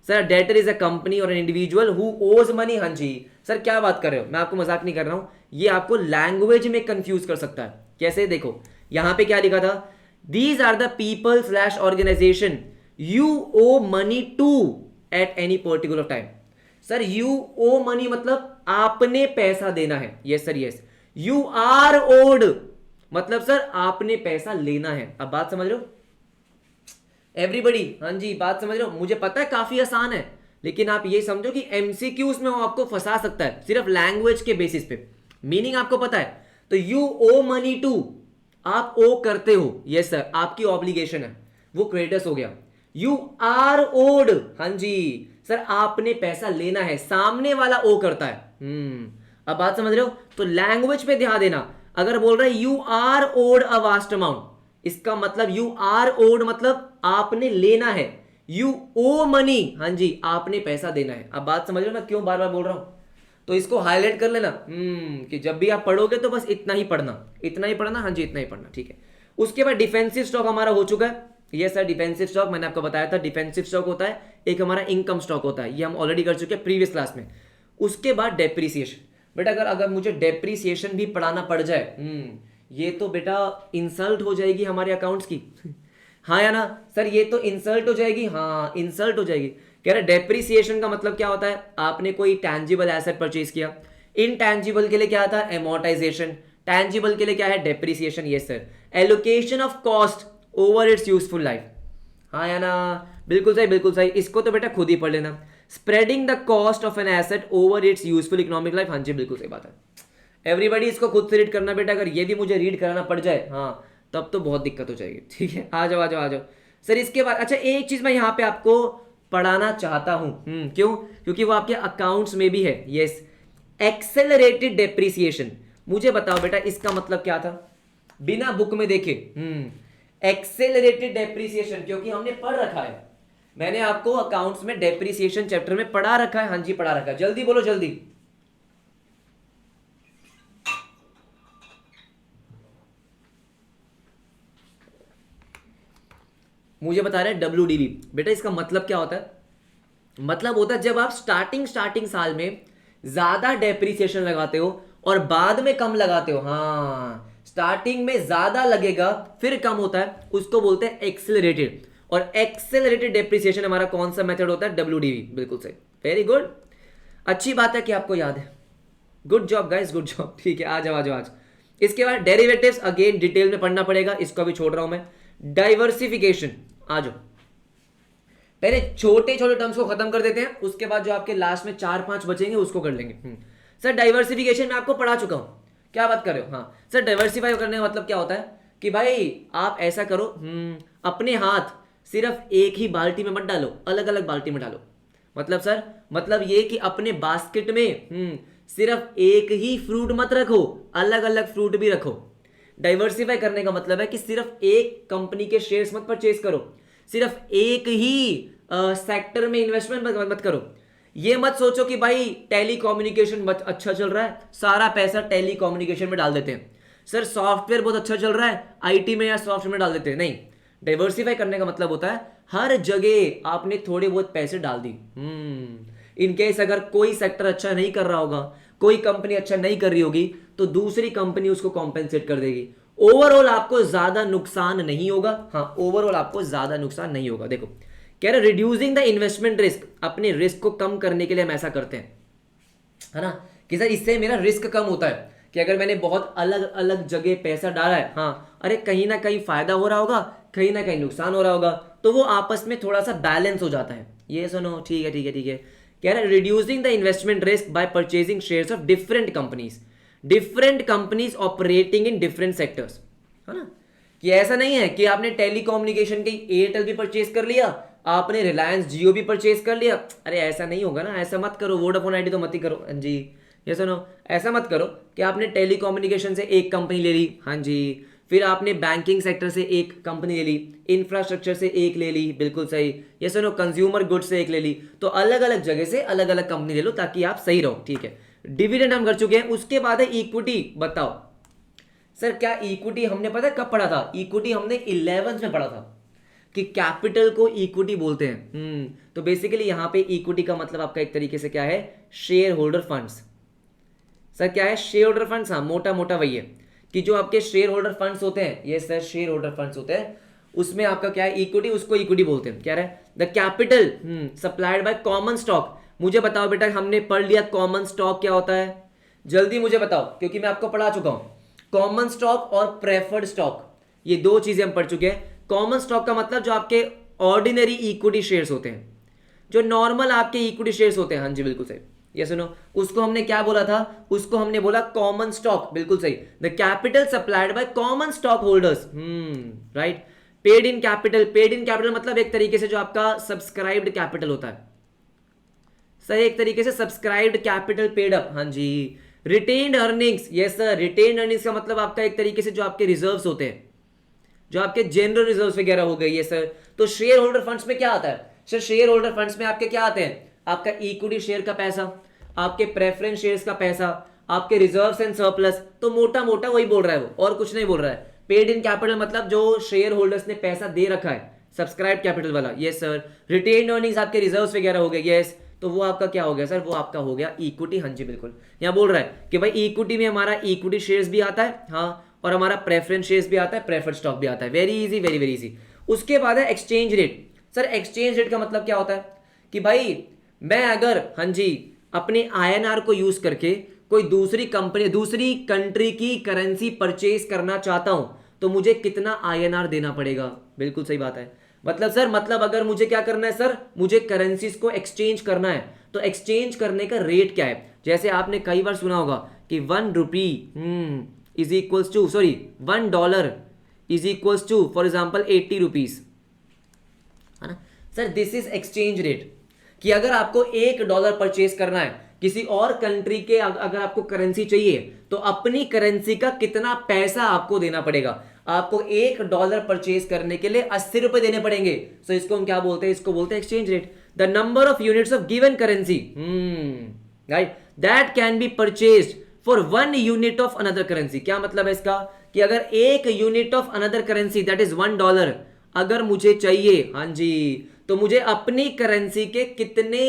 sir debtor is a company और an individual who owes money. हाँ जी सर क्या बात कर रहे हो, मैं आपको मजाक नहीं कर रहा हूं, ये आपको लैंग्वेज में कंफ्यूज कर सकता है। कैसे, देखो यहां पे क्या लिखा था, these are the people slash organisation you owe money to at any particular time. Sir you owe money मतलब आपने पैसा देना है, yes sir yes. You are owed मतलब सर आपने पैसा लेना है। अब बात समझ रहे हो एवरीबडी? हाँ जी, बात समझ रहे हो? मुझे पता है काफी आसान है, लेकिन आप ये समझो कि एमसीक्यूज में वो आपको फंसा सकता है सिर्फ लैंग्वेज के बेसिस पे। मीनिंग आपको पता है तो यू ओ मनी टू, आप ओ करते हो, यस सर, आपकी ऑब्लिगेशन है, वो क्रेडिटर्स हो गया। यू आर ओड, हाँ जी सर आपने पैसा लेना है, सामने वाला ओ करता है। अब बात समझ रहे हो? तो लैंग्वेज पे ध्यान देना। अगर बोल रहा है you are owed a vast amount, इसका मतलब यू आर ओड मतलब आपने लेना है, यू ओ मनी, हाँ जी आपने पैसा देना है। अब बात समझ रहे हो ना क्यों बार बार बोल रहा हूं? तो इसको हाईलाइट कर लेना कि जब भी आप पढ़ोगे तो बस इतना ही पढ़ना, इतना ही पढ़ना, हाँ जी इतना ही पढ़ना, ठीक है। उसके बाद डिफेंसिव स्टॉक हमारा हो चुका है। ये सर डिफेंसिव स्टॉक मैंने आपको बताया था, डिफेंसिव स्टॉक होता है एक हमारा इनकम स्टॉक होता है, ये हम ऑलरेडी कर चुके हैं प्रीवियस क्लास में। उसके बाद डेप्रीसिएशन। बेटा अगर अगर मुझे डेप्रीसिएशन भी पढ़ाना पड़ जाए, ये तो बेटा इंसल्ट हो जाएगी हमारे अकाउंट्स की हाँ या ना सर, ये तो इंसल्ट हो जाएगी, हाँ इंसल्ट हो जाएगी। कह रहे डेप्रीसिएशन का मतलब क्या होता है? आपने कोई टैंजिबल एसेट परचेज किया, इनटैंजिबल के लिए क्या था? एमोर्टाइजेशन, टैंजिबल के लिए क्या है? Depreciation, yes sir. Allocation of cost over it's useful life, हाँ या ना? बिल्कुल सही, बिल्कुल सही। इसको तो बेटा खुद ही पढ़ लेना। Spreading the cost of an asset over it's useful economic life, हाँ जी बिल्कुल सही बात है। एवरीबडी इसको खुद से रीड करना बेटा, अगर ये भी मुझे रीड कराना पड़ जाए हाँ तब तो बहुत दिक्कत हो जाएगी, ठीक है। आ जाओ आ जाओ आ जाओ सर। इसके बाद अच्छा एक चीज मैं यहाँ पे आपको पढ़ाना चाहता हूँ, क्यों? क्योंकि वो आपके अकाउंट्स में भी है, यस। एक्सेलरेटेड डेप्रिसिएशन, मुझे बताओ बेटा इसका मतलब क्या था बिना बुक में देखे? एक्सेलरेटेड डेप्रिसिएशन, क्योंकि हमने पढ़ रखा है, मैंने आपको अकाउंट्स में डेप्रिसिएशन चैप्टर में पढ़ा रखा है, हाँ जी पढ़ा रखा है। जल्दी बोलो जल्दी। मुझे बता रहे हैं WDV। बेटा इसका मतलब क्या होता है? मतलब होता है जब आप स्टार्टिंग साल में ज्यादा डेप्रिसिएशन लगाते हो और बाद में कम लगाते हो, हाँ स्टार्टिंग में ज्यादा लगेगा फिर कम होता है, उसको बोलते हैं एक्सेलरेटेड। और एक्सेलरेटेड डेप्रिसिएशन हमारा कौन सा मेथड होता है? WDV, बिल्कुल सही, वेरी गुड। अच्छी बात है कि आपको याद है, good job guys, good job, ठीक है। आ जाओ आ जाओ आज। इसके बाद डेरिवेटिव्स अगेन डिटेल में पढ़ना पड़ेगा, इसको भी छोड़ रहा हूं मैं। डाइवर्सिफिकेशन, आ जाओ। पहले छोटे छोटे टर्म्स को खत्म कर देते हैं, उसके बाद जो आपके लास्ट में 4-5 बचेंगे उसको कर लेंगे। सर डाइवर्सिफिकेशन में आपको पढ़ा चुका हूं, क्या बात कर रहे हो? हाँ सर, डाइवर्सिफाई करने का मतलब क्या होता है कि भाई आप ऐसा करो, अपने हाथ सिर्फ एक ही बाल्टी में मत डालो, अलग अलग बाल्टी में डालो। मतलब सर, मतलब ये कि अपने बास्केट में सिर्फ एक ही फ्रूट मत रखो, अलग अलग फ्रूट भी रखो। डाइवर्सिफाई करने का मतलब है कि सिर्फ एक कंपनी के शेयर्स मत परचेज करो, सिर्फ एक ही सेक्टर में इन्वेस्टमेंट मत करो। ये मत सोचो कि भाई टेली कम्युनिकेशन अच्छा चल रहा है, सारा पैसा टेली कम्युनिकेशन में डाल देते हैं। सर सॉफ्टवेयर बहुत अच्छा चल रहा है, आईटी में या सॉफ्टवेयर में डाल देते हैं। नहीं, डाइवर्सिफाई करने का मतलब होता है हर जगह आपने थोड़े बहुत पैसे डाल दी। इनकेस अगर कोई सेक्टर अच्छा नहीं कर रहा होगा, कोई कंपनी अच्छा नहीं कर रही होगी, तो दूसरी कंपनी उसको कॉम्पेंसेट कर देगी। ओवरऑल आपको ज्यादा नुकसान नहीं होगा, हाँ ओवरऑल आपको ज्यादा नुकसान नहीं होगा। देखो कह रहे रिड्यूसिंग द इन्वेस्टमेंट रिस्क, अपने रिस्क को कम करने के लिए हम ऐसा करते हैं, है ना, कि सर इससे मेरा रिस्क कम होता है कि अगर मैंने बहुत अलग अलग जगह पैसा डाला है, हाँ अरे कहीं ना कहीं फायदा हो रहा होगा, कहीं ना कहीं नुकसान हो रहा होगा, तो वो आपस में थोड़ा सा बैलेंस हो जाता है। ये सुनो, ठीक है ठीक है ठीक है। कह रहा है reducing the investment risk bye purchasing shares of different companies operating in different sectors, है ना, कि ऐसा नहीं है कि आपने टेलीकम्युनिकेशन की एयरटेल भी परचेज कर लिया, आपने रिलायंस जियो भी परचेज कर लिया। अरे ऐसा नहीं होगा ना, ऐसा मत करो। वोडाफोन आईडी तो मत ही करो, हाँ जी। ये सुनो, ऐसा मत करो कि आपने टेलीकम्युनिकेशन से एक कंपनी ले ली, हाँ जी, फिर आपने बैंकिंग सेक्टर से एक कंपनी ले ली, इंफ्रास्ट्रक्चर से एक ले ली, बिल्कुल सही। ये सुनो, कंज्यूमर गुड्स से एक ले ली, तो अलग अलग जगह से अलग अलग कंपनी ले लो ताकि आप सही रहो, ठीक है। डिविडेंड हम कर चुके हैं। उसके बाद है इक्विटी। बताओ सर, क्या इक्विटी हमने पता है कब पढ़ा था? इक्विटी हमने 11th में पढ़ा था कि कैपिटल को इक्विटी बोलते हैं। तो बेसिकली यहां पे इक्विटी का मतलब आपका एक तरीके से क्या है? Share holder funds. सर क्या है? शेयर होल्डर फंड्स, हाँ मोटा मोटा वही है कि जो आपके शेयर होल्डर फंड्स होते हैं, ये सर शेयर होल्डर फंड्स होते हैं, उसमें आपका क्या है इक्विटी, उसको इक्विटी बोलते हैं। क्या है the capital supplied by common stock. मुझे बताओ बेटा, हमने पढ़ लिया कॉमन स्टॉक क्या होता है, जल्दी मुझे बताओ, क्योंकि मैं आपको पढ़ा चुका हूं। कॉमन स्टॉक और प्रेफर्ड स्टॉक, ये दो चीजें हम पढ़ चुके हैं। कॉमन स्टॉक का मतलब जो आपके ऑर्डिनरी इक्विटी शेयर्स होते हैं, जो नॉर्मल आपके इक्विटी शेयर्स होते हैं, हाँ जी बिल्कुल सही, ये सुनो, उसको हमने क्या बोला था, उसको हमने बोला कॉमन स्टॉक, बिल्कुल सही। The capital supplied by common stock holders, right. Paid in capital, paid in capital मतलब एक तरीके से जो आपका सब्सक्राइब्ड कैपिटल होता है, सर एक तरीके से सब्सक्राइब्ड कैपिटल पेड अप, हाँ जी। Retained earnings, yes sir, retained earnings का मतलब आपका एक तरीके से जो आपके रिजर्व्स होते हैं, जो आपके जनरल रिजर्व्स वगैरह हो गए, ये सर। तो शेयर होल्डर फंड्स में क्या आता है सर, शेयर होल्डर फंड्स में आपके क्या आते हैं, आपका इक्विटी शेयर का पैसा, आपके प्रेफरेंस शेयर्स का पैसा, आपके रिजर्व्स एंड सरप्लस। तो मोटा मोटा वही बोल रहा है वो, और कुछ नहीं बोल रहा है। पेड इन कैपिटल मतलब जो शेयर होल्डर्स ने पैसा दे रखा है, सब्सक्राइब कैपिटल वाला, यस सर। रिटेन्ड अर्निंग्स आपके रिजर्व्स वगैरह हो गए, यस, तो वो आपका क्या हो गया सर, वो आपका हो गया इक्विटी, हाँ जी बिल्कुल। यहाँ बोल रहा है कि भाई इक्विटी में हमारा इक्विटी शेयर्स भी आता है, हाँ, और हमारा प्रेफरेंस शेयर्स भी आता है, प्रेफर्ड स्टॉक भी आता है। Very easy, very very easy. उसके बाद है exchange rate. Sir exchange rate का मतलब क्या होता है कि भाई मैं अगर, हाँ जी, अपने INR को यूज करके कोई दूसरी कंपनी, दूसरी कंट्री की करेंसी परचेज करना चाहता हूं, तो मुझे कितना INR देना पड़ेगा। बिल्कुल सही बात है। मतलब सर, मतलब अगर मुझे क्या करना है सर, मुझे करेंसीज को एक्सचेंज करना है, तो एक्सचेंज करने का रेट क्या है। जैसे आपने कई बार सुना होगा कि 1 rupee is equals to, sorry, $1 is equals to for example 80 rupees, है ना sir. This is exchange rate, कि अगर आपको $1 परचेज करना है किसी और कंट्री के, अगर आपको करेंसी चाहिए, तो अपनी करेंसी का कितना पैसा आपको देना पड़ेगा। आपको $1 परचेज करने के लिए 80 रुपए देने पड़ेंगे। सो इसको हम क्या बोलते हैं, इसको बोलते हैं exchange rate. The number of units of given currency, right, that can B purchased for 1 unit of another currency. क्या मतलब है इसका, कि अगर 1 unit of another currency that is $1 अगर मुझे चाहिए, हाँ जी, तो मुझे अपनी करेंसी के कितने,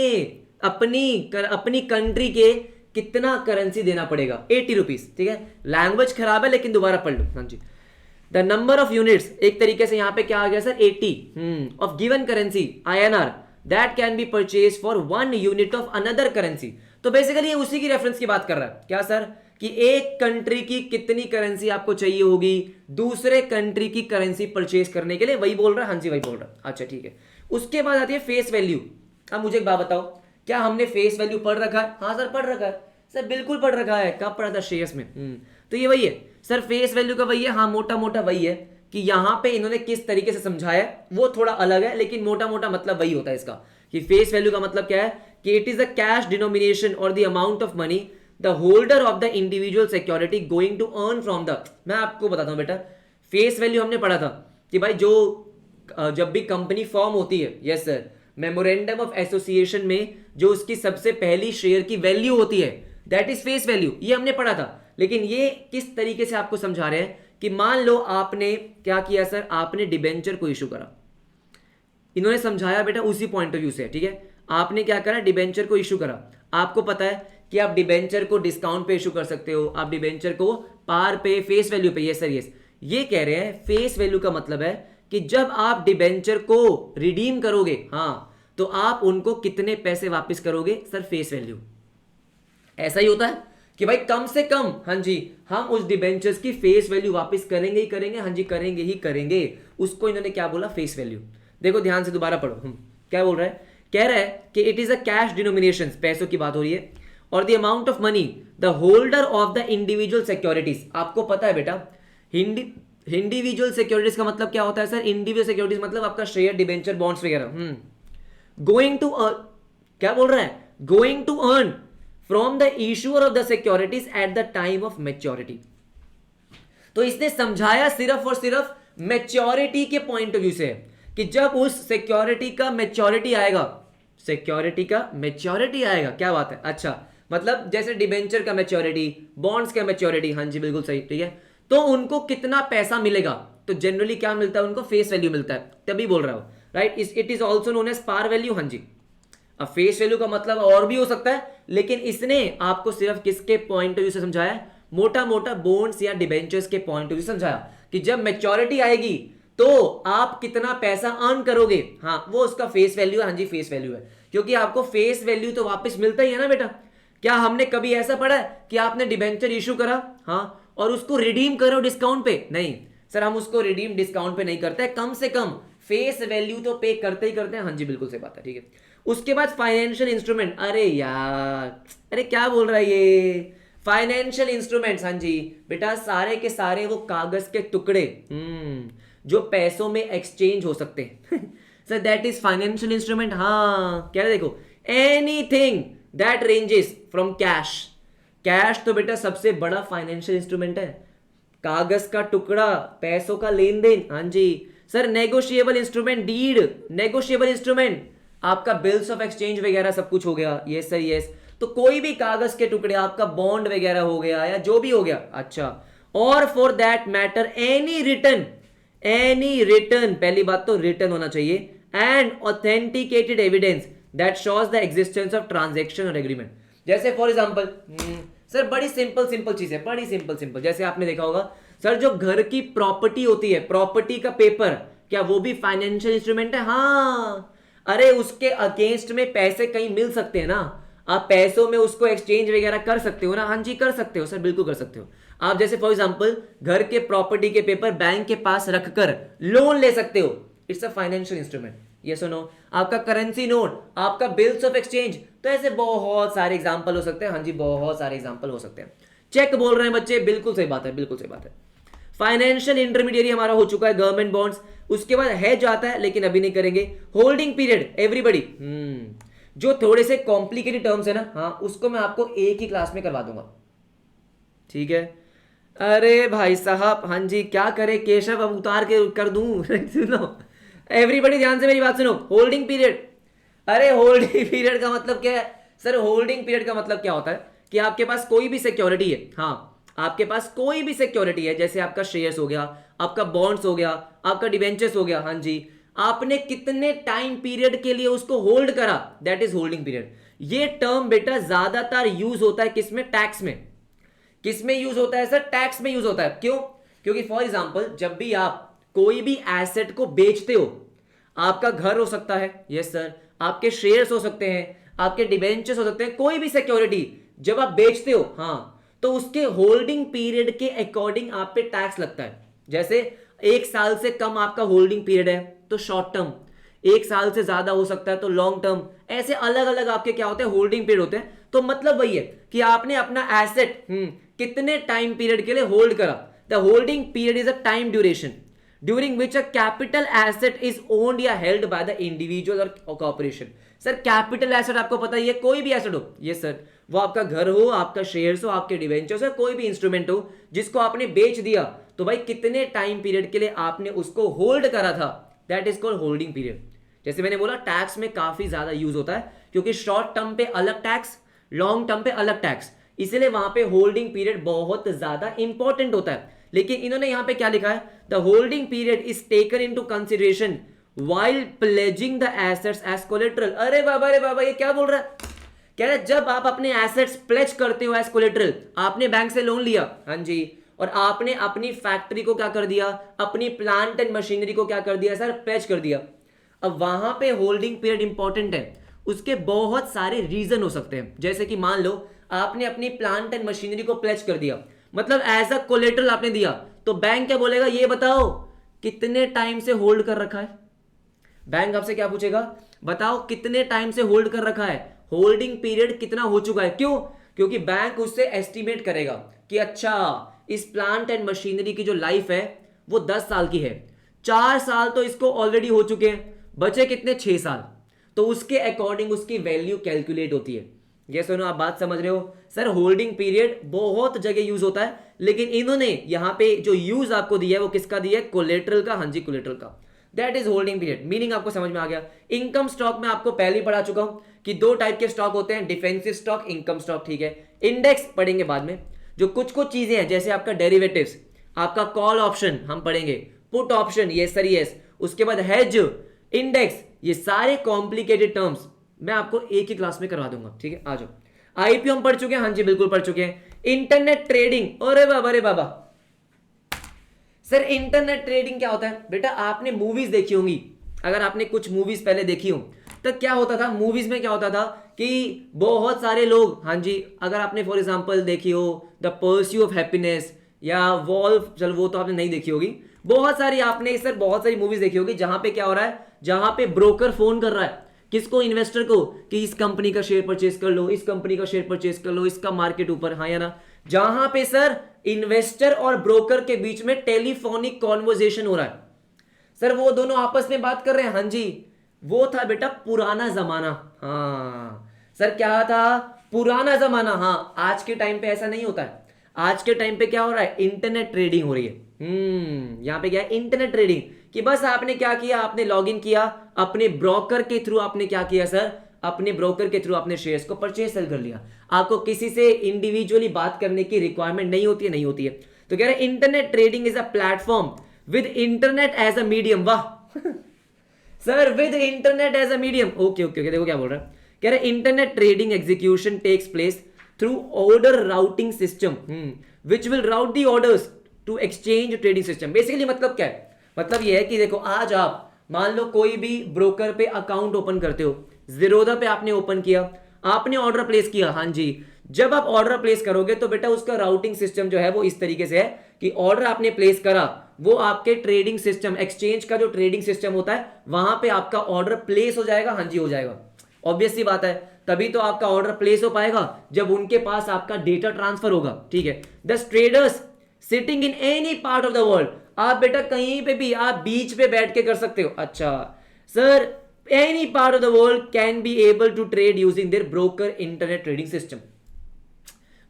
अपनी कंट्री के कितना करेंसी देना पड़ेगा, 80 रुपीज। ठीक है, लैंग्वेज खराब है लेकिन दोबारा पढ़ लो, हाँ जी। द नंबर ऑफ यूनिट्स, एक तरीके से यहां पे क्या आ गया sir, 80 of given currency INR that can B purchase for 1 unit of another currency. तो बेसिकली ये उसी की रेफरेंस की बात कर रहा है, क्या सर, कि एक कंट्री की कितनी करेंसी आपको चाहिए होगी दूसरे कंट्री की करेंसी परचेज करने के लिए, वही बोल रहा है, हाँ जी वही बोल रहा है। अच्छा ठीक है, उसके बाद आती है फेस वैल्यू। अब मुझे एक बात बताओ, क्या हमने फेस वैल्यू पढ़ रखा है? हाँ सर पढ़ रखा है सर, बिल्कुल पढ़ रखा है। कब पढ़ा था? शेयर्स में। तो ये वही है सर, फेस वैल्यू का वही है, हाँ मोटा मोटा वही है, कि यहां पे इन्होंने किस तरीके से समझाया है वो थोड़ा अलग है, लेकिन मोटा मोटा मतलब वही होता है इसका, कि फेस वैल्यू का मतलब क्या है, कि it is the cash denomination और the amount of money the holder of the individual security going to earn from the. मैं आपको बताता हूं बेटा, फेस वैल्यू हमने पढ़ा था कि भाई जो जब भी कंपनी फॉर्म होती है, yes sir, memorandum of association में जो उसकी सबसे पहली शेयर की वैल्यू होती है, दैट इज फेस वैल्यू, ये हमने पढ़ा था। लेकिन ये किस तरीके से आपको समझा रहे हैं, कि मान लो आपने क्या किया सर, आपने डिबेंचर को इशू करा, इन्होंने समझाया बेटा उसी पॉइंट ऑफ व्यू से, ठीक है। आपने क्या करा, डिबेंचर को इशू करा। आपको पता है कि आप डिबेंचर को डिस्काउंट पे इशू कर सकते हो, आप डिबेंचर को पार पे, फेस वैल्यू पे, यस सर यस। ये कह रहे हैं फेस वैल्यू का मतलब है कि जब आप डिबेंचर को रिडीम करोगे, हाँ, तो आप उनको कितने पैसे वापस करोगे सर, फेस वैल्यू। ऐसा ही होता है कि भाई कम से कम, हाँ जी, हम उस डिबेंचर्स की फेस वैल्यू वापस करेंगे ही करेंगे, हाँ जी करेंगे ही करेंगे। उसको इन्होंने क्या बोला, फेस वैल्यू। देखो ध्यान से दोबारा पढ़ो, क्या बोल रहा है, कह रहा है कि it is a cash denomination, पैसों की बात हो रही है, और the amount of money the holder of the individual securities. आपको पता है बेटा, इंडिविजुअल सिक्योरिटीज का मतलब क्या होता है सर, इंडिविजुअल सिक्योरिटीज मतलब आपका शेयर, डिबेंचर, बॉन्ड्स वगैरह। गोइंग टू अर्न, क्या बोल रहा है, going to earn from the issuer of the securities at the time of maturity. तो इसने समझाया सिर्फ और सिर्फ मैच्योरिटी के पॉइंट ऑफ व्यू से, कि जब उस सिक्योरिटी का मैच्योरिटी आएगा, सिक्योरिटी का मैच्योरिटी आएगा, क्या बात है। अच्छा, मतलब जैसे डिबेंचर का मैच्योरिटी, बॉन्ड्स का मैच्योरिटी, हाँ जी बिल्कुल सही, ठीक है। तो उनको कितना पैसा मिलेगा, तो जनरली क्या मिलता है उनको, फेस वैल्यू मिलता है, तभी बोल रहा हूं, right. It is also known as par value, हाँ जी। अब फेस वैल्यू का मतलब और भी हो सकता है, लेकिन इसने आपको सिर्फ किसके पॉइंट ऑफ व्यू से समझाया है, मोटा मोटा बॉन्ड्स या डिबेंचर्स के पॉइंट ऑफ व्यू समझाया कि जब मैच्योरिटी आएगी तो आप कितना पैसा अर्न करोगे, हाँ वो उसका फेस वैल्यू है। हाँ जी फेस वैल्यू है, क्योंकि आपको फेस वैल्यू तो वापस मिलता ही है ना बेटा। क्या हमने कभी ऐसा पढ़ा है कि आपने डिबेंचर इशू करा हाँ और उसको रिडीम करो डिस्काउंट पे? नहीं सर, हम उसको रिडीम डिस्काउंट पे नहीं करते, कम से कम फेस वैल्यू तो पे करते ही करते हैं। हाँ जी बिल्कुल सही बात है, ठीक है। उसके बाद फाइनेंशियल इंस्ट्रूमेंट, अरे यार अरे क्या बोल रहा है ये, फाइनेंशियल इंस्ट्रूमेंट्स। हाँ जी बेटा सारे के सारे वो कागज के टुकड़े जो पैसों में एक्सचेंज हो सकते हैं sir that is financial instrument. हाँ क्या है देखो, anything that ranges from cash. Cash तो बेटा सबसे बड़ा फाइनेंशियल इंस्ट्रूमेंट है, कागज का टुकड़ा, पैसों का लेन देन। हाँ जी sir negotiable instrument, deed, negotiable instrument, आपका बिल्स ऑफ एक्सचेंज वगैरह सब कुछ हो गया। यस सर यस, तो कोई भी कागज के टुकड़े, आपका बॉन्ड वगैरह हो गया या जो भी हो गया। अच्छा, और for that matter any return, any return, पहली बात तो रिटर्न होना चाहिए, and authenticated evidence that shows the existence of transaction और एग्रीमेंट। जैसे फॉर एग्जांपल सर बड़ी सिंपल चीज है, बड़ी सिंपल, जैसे आपने देखा होगा सर जो घर की प्रॉपर्टी होती है, प्रॉपर्टी का पेपर, क्या वो भी फाइनेंशियल इंस्ट्रूमेंट है? हाँ, अरे उसके अगेंस्ट में पैसे कहीं मिल सकते हैं ना, आप पैसों में उसको एक्सचेंज वगैरह कर सकते हो ना। हाँ जी कर सकते हो सर, बिल्कुल कर सकते हो। आप जैसे फॉर एग्जांपल घर के प्रॉपर्टी के पेपर बैंक के पास रखकर लोन ले सकते हो, it's a financial instrument. Yes और नो? आपका करेंसी नोट, आपका बिल्स ऑफ एक्सचेंज, तो ऐसे बहुत सारे एग्जांपल हो सकते हैं। हाँ जी बहुत सारे एग्जांपल हो सकते हैं। चेक बोल रहे हैं बच्चे, बिल्कुल सही बात है, बिल्कुल सही बात है। फाइनेंशियल इंटरमीडिएरी हमारा हो चुका है, गवर्नमेंट बॉन्ड्स। उसके बाद हेज आता है, लेकिन अभी नहीं करेंगे। होल्डिंग पीरियड, एवरीबॉडी जो थोड़े से कॉम्प्लिकेटेड टर्म्स है ना, हाँ उसको मैं आपको एक ही क्लास में करवा दूंगा, ठीक है। अरे भाई साहब, हाँ जी क्या करे केशव, अब उतार के कर दूं सुनो एवरीबॉडी ध्यान से मेरी बात सुनो। होल्डिंग पीरियड, अरे होल्डिंग पीरियड का मतलब क्या है सर? होल्डिंग पीरियड का मतलब क्या होता है कि आपके पास कोई भी सिक्योरिटी है, हाँ आपके पास कोई भी सिक्योरिटी है, जैसे आपका शेयर्स हो गया, आपका बॉन्ड्स हो गया, आपका डिबेंचर्स हो गया। हाँ जी, आपने कितने टाइम पीरियड के लिए उसको होल्ड करा, दैट इज होल्डिंग पीरियड। ये टर्म बेटा ज्यादातर यूज होता है किसमें? टैक्स में। किसमें यूज होता है सर? टैक्स में यूज होता है। क्यों? क्योंकि फॉर एग्जांपल जब भी आप कोई भी एसेट को बेचते हो, आपका घर हो सकता है, यस सर, आपके शेयर्स हो सकते हैं, आपके डिबेंचर्स हो सकते हैं, कोई भी सिक्योरिटी जब आप बेचते हो, हाँ तो उसके होल्डिंग पीरियड के अकॉर्डिंग आप पे टैक्स लगता है। जैसे 1 साल से कम आपका होल्डिंग पीरियड है तो शॉर्ट टर्म, 1 साल से ज्यादा हो सकता है तो लॉन्ग टर्म, ऐसे अलग अलग आपके क्या होते हैं? होल्डिंग पीरियड होते हैं। तो मतलब वही है कि आपने अपना एसेट कितने टाइम पीरियड के लिए होल्ड करा। The holding period is a time duration during which a capital asset is owned या हेल्ड बाय द इंडिविजुअल और कॉर्पोरेशन। सर कैपिटल एसेट आपको पता ही है, कोई भी एसेट हो, ये सर वो आपका घर हो, आपका शेयर्स हो, आपके डिवेंचर्स हो, कोई भी इंस्ट्रूमेंट हो जिसको आपने बेच दिया, तो भाई कितने टाइम पीरियड के लिए आपने उसको होल्ड करा था, that is called holding period. जैसे मैंने बोला टैक्स में काफी ज्यादा यूज होता है, क्योंकि शॉर्ट टर्म पे अलग टैक्स, लॉन्ग टर्म पे अलग टैक्स, इसलिए वहां पे होल्डिंग पीरियड बहुत ज्यादा इंपॉर्टेंट होता है। लेकिन इन्होंने यहां पे क्या लिखा है? The holding period is taken into consideration while pledging the assets as collateral. अरे बाबा ये क्या बोल रहा है? कह रहा है जब आप अपने एसेट्स प्लेज करते हो एज कोलेटरल, आपने बैंक से लोन लिया, हाँ जी, और आपने अपनी फैक्ट्री को क्या कर दिया, अपनी प्लांट एंड मशीनरी को क्या कर दिया सर? प्लेज कर दिया। अब वहां पे होल्डिंग पीरियड इंपॉर्टेंट है, उसके बहुत सारे रीजन हो सकते हैं। जैसे कि मान लो आपने अपनी प्लांट एंड मशीनरी को प्लेज कर दिया, मतलब एज अ कोलेटरल आपने दिया, तो बैंक क्या बोलेगा? ये बताओ कितने टाइम से होल्ड कर रखा है। बैंक आपसे क्या पूछेगा? बताओ कितने टाइम से होल्ड कर रखा है, होल्डिंग पीरियड कितना हो चुका है। क्यों? क्योंकि बैंक उससे एस्टिमेट करेगा कि अच्छा इस प्लांट एंड मशीनरी की जो लाइफ है वो 10 साल की है, 4 साल तो इसको ऑलरेडी हो चुके हैं, बचे कितने? 6 साल, तो उसके अकॉर्डिंग उसकी वैल्यू कैलकुलेट होती है। ये सुनो, आप बात समझ रहे हो? सर होल्डिंग पीरियड बहुत जगह यूज होता है, लेकिन इन्होंने यहां पे जो यूज आपको दिया है वो किसका दिया है? कोलेटरल का। हाँ जी कोलेटरल का, that is holding period. Meaning आपको समझ में आ गया। इनकम स्टॉक में आपको पहले ही पढ़ा चुका हूं कि 2 टाइप के स्टॉक होते हैं, डिफेंसिव स्टॉक, इनकम स्टॉक, ठीक है। इंडेक्स पढ़ेंगे बाद में। जो कुछ कुछ चीजें हैं जैसे आपका डेरिवेटिव्स, आपका कॉल ऑप्शन हम पढ़ेंगे, पुट ऑप्शन, ये सर यस, उसके बाद हेज, इंडेक्स, ये सारे कॉम्प्लिकेटेड टर्म्स मैं आपको एक ही क्लास में करवा दूंगा, ठीक है। आ जाओ। आईपीओ हम पढ़ चुके हैं, हाँ जी बिल्कुल पढ़ चुके हैं। इंटरनेट ट्रेडिंग, अरे बाबा रे बाबा। सर इंटरनेट ट्रेडिंग क्या होता है बेटा? आपने मूवीज देखी होंगी, अगर आपने कुछ मूवीज पहले देखी हो तो क्या होता था मूवीज में, क्या होता था कि बहुत सारे लोग, हाँ जी, अगर आपने फॉर एग्जांपल देखी हो द पर्स्यू ऑफ हैप्पीनेस या वॉल्फ, चल वो तो आपने नहीं देखी होगी, बहुत सारी आपने सर बहुत सारी मूवीज देखी होगी जहां पे क्या हो रहा है, जहां पे ब्रोकर फोन कर रहा है किसको, इन्वेस्टर को, कि इस कंपनी का शेयर परचेज कर लो, इस कंपनी का शेयर परचेज कर लो, इसका मार्केट ऊपर, हाँ या ना, जहां पे सर इन्वेस्टर और ब्रोकर के बीच में टेलीफोनिक कॉन्वर्जेशन हो रहा है। सर वो दोनों आपस में बात कर रहे हैं, हाँ जी, वो था बेटा पुराना जमाना। हाँ सर क्या था? पुराना जमाना। हाँ आज के टाइम पे ऐसा नहीं होता है। आज के टाइम पे क्या हो रहा है? इंटरनेट ट्रेडिंग हो रही है। यहां पे क्या है? इंटरनेट ट्रेडिंग, कि बस आपने क्या किया, आपने लॉगिन किया अपने ब्रोकर के थ्रू, आपने क्या किया सर, अपने ब्रोकर के थ्रू आपने शेयर्स को परचेज सेल कर लिया। आपको किसी से इंडिविजुअली बात करने की रिक्वायरमेंट नहीं होती है, नहीं होती है। तो कह रहे हैं internet trading is a platform with internet as a medium. वाह sir, with internet as a medium. Okay okay okay, देखो क्या बोल रहा है, कह रहे internet trading execution takes place through order routing system which will route the orders to exchange trading system. Basically मतलब क्या है? मतलब ये है कि देखो आज आप मान लो कोई भी ब्रोकर पे अकाउंट ओपन करते हो, जीरोधा पे आपने ओपन किया, आपने ऑर्डर प्लेस किया, हाँ जी, जब आप ऑर्डर प्लेस करोगे तो बेटा उसका राउटिंग सिस्टम जो है वो इस तरीके से है कि ऑर्डर आपने प्लेस करा, वो आपके ट्रेडिंग सिस्टम, एक्सचेंज का जो ट्रेडिंग सिस्टम होता है वहां पे आपका ऑर्डर प्लेस हो जाएगा। हाँ जी हो जाएगा, ऑब्वियस सी बात है, तभी तो आपका ऑर्डर प्लेस हो पाएगा जब उनके पास आपका डेटा ट्रांसफर होगा। ठीक है, the traders sitting in any part of the world, आप बेटा कहीं पे भी, आप बीच पे बैठ के कर सकते हो। अच्छा sir, any part of the world can be able to trade using their broker internet trading system.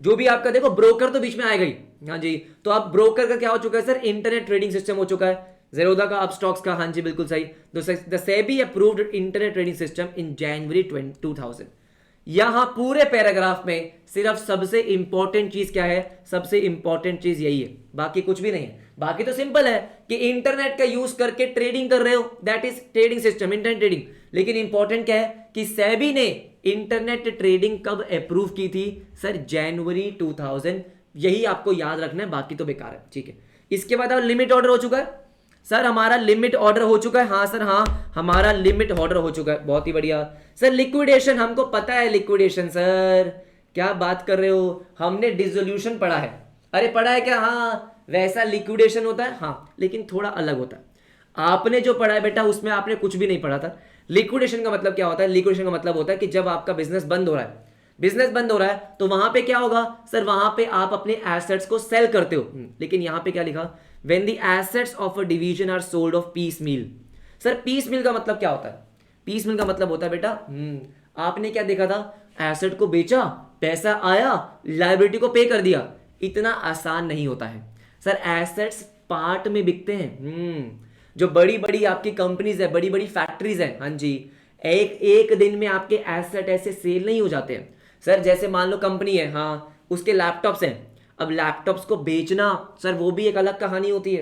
जो भी आपका देखो ब्रोकर तो बीच में आएगा ही, हाँ जी, तो अब ब्रोकर का क्या हो चुका है सर? इंटरनेट ट्रेडिंग सिस्टम हो चुका है। जेरोधा का, अब स्टॉक्स का, हाँ जी बिल्कुल सही। The SEBI approved internet trading system in January 2000। यहां पूरे पैराग्राफ में सिर्फ सबसे इंपॉर्टेंट चीज क्या है? सबसे इंपॉर्टेंट चीज यही है, बाकी कुछ भी नहीं है। बाकी तो सिंपल है कि इंटरनेट का यूज करके ट्रेडिंग कर रहे हो, that is trading system, internet trading. लेकिन इंपॉर्टेंट क्या है कि सेबी ने इंटरनेट ट्रेडिंग कब अप्रूव की थी सर? जनवरी 2000। यही आपको याद रखना है, बाकी तो बेकार है। ठीक है, इसके बाद अब लिमिट ऑर्डर हो चुका है सर, हमारा लिमिट ऑर्डर हो चुका है। हाँ सर, हाँ हमारा लिमिट ऑर्डर हो चुका है, बहुत ही बढ़िया सर। लिक्विडेशन हमको पता है, लिक्विडेशन सर क्या बात कर रहे हो, हमने डिसोल्यूशन पढ़ा है। अरे पढ़ा है क्या? हाँ वैसा लिक्विडेशन होता है, हाँ लेकिन थोड़ा अलग होता है। आपने जो पढ़ा है बेटा उसमें आपने कुछ भी नहीं पढ़ा था। लिक्विडेशन का मतलब क्या होता है? लिक्विडेशन का मतलब होता है कि जब आपका बिजनेस बंद हो रहा है, बिजनेस बंद हो रहा है तो वहां पे क्या होगा सर? वहां पे आप अपने एसेट्स को सेल करते हो। लेकिन यहां पे क्या लिखा? When the assets of a division are sold off piecemeal. Sir piecemeal का मतलब क्या होता है? पीस मील का मतलब होता है बेटा, आपने क्या देखा था? एसेट को बेचा, पैसा आया, लायबिलिटी को पे कर दिया। इतना आसान नहीं होता है सर, एसेट्स पार्ट में बिकते हैं। जो बड़ी बड़ी आपकी कंपनीज है, बड़ी बड़ी फैक्ट्रीज है, हाँ जी, एक एक दिन में आपके एसेट ऐसे सेल नहीं हो जाते हैं सर। जैसे मान लो कंपनी है, हाँ उसके लैपटॉप्स हैं, अब लैपटॉप्स को बेचना सर वो भी एक अलग कहानी होती है।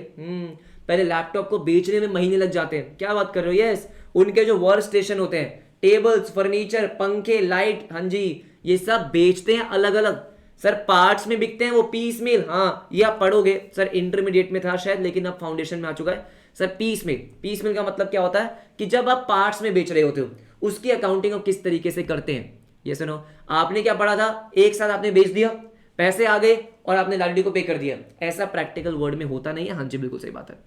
पहले लैपटॉप को बेचने में महीने लग जाते हैं। क्या बात कर रहे हो? यस, उनके जो वर्क स्टेशन होते हैं, टेबल्स, फर्नीचर, पंखे, लाइट, हाँ जी, ये सब बेचते हैं अलग अलग सर, पार्ट्स में बिकते हैं वो पीस मील। हाँ ये आप पढ़ोगे सर, इंटरमीडिएट में था शायद, लेकिन अब फाउंडेशन में आ चुका है सर। पीस मील, पीस मील का मतलब क्या होता है कि जब आप पार्ट्स में बेच रहे होते हो उसकी अकाउंटिंग आप किस तरीके से करते हैं। ये सुनो, आपने क्या पढ़ा था? एक साथ आपने बेच दिया, पैसे आ गए और आपने लाइबिलिटी को पे कर दिया। ऐसा प्रैक्टिकल वर्ड में होता नहीं है। हाँ जी बिल्कुल सही बात है।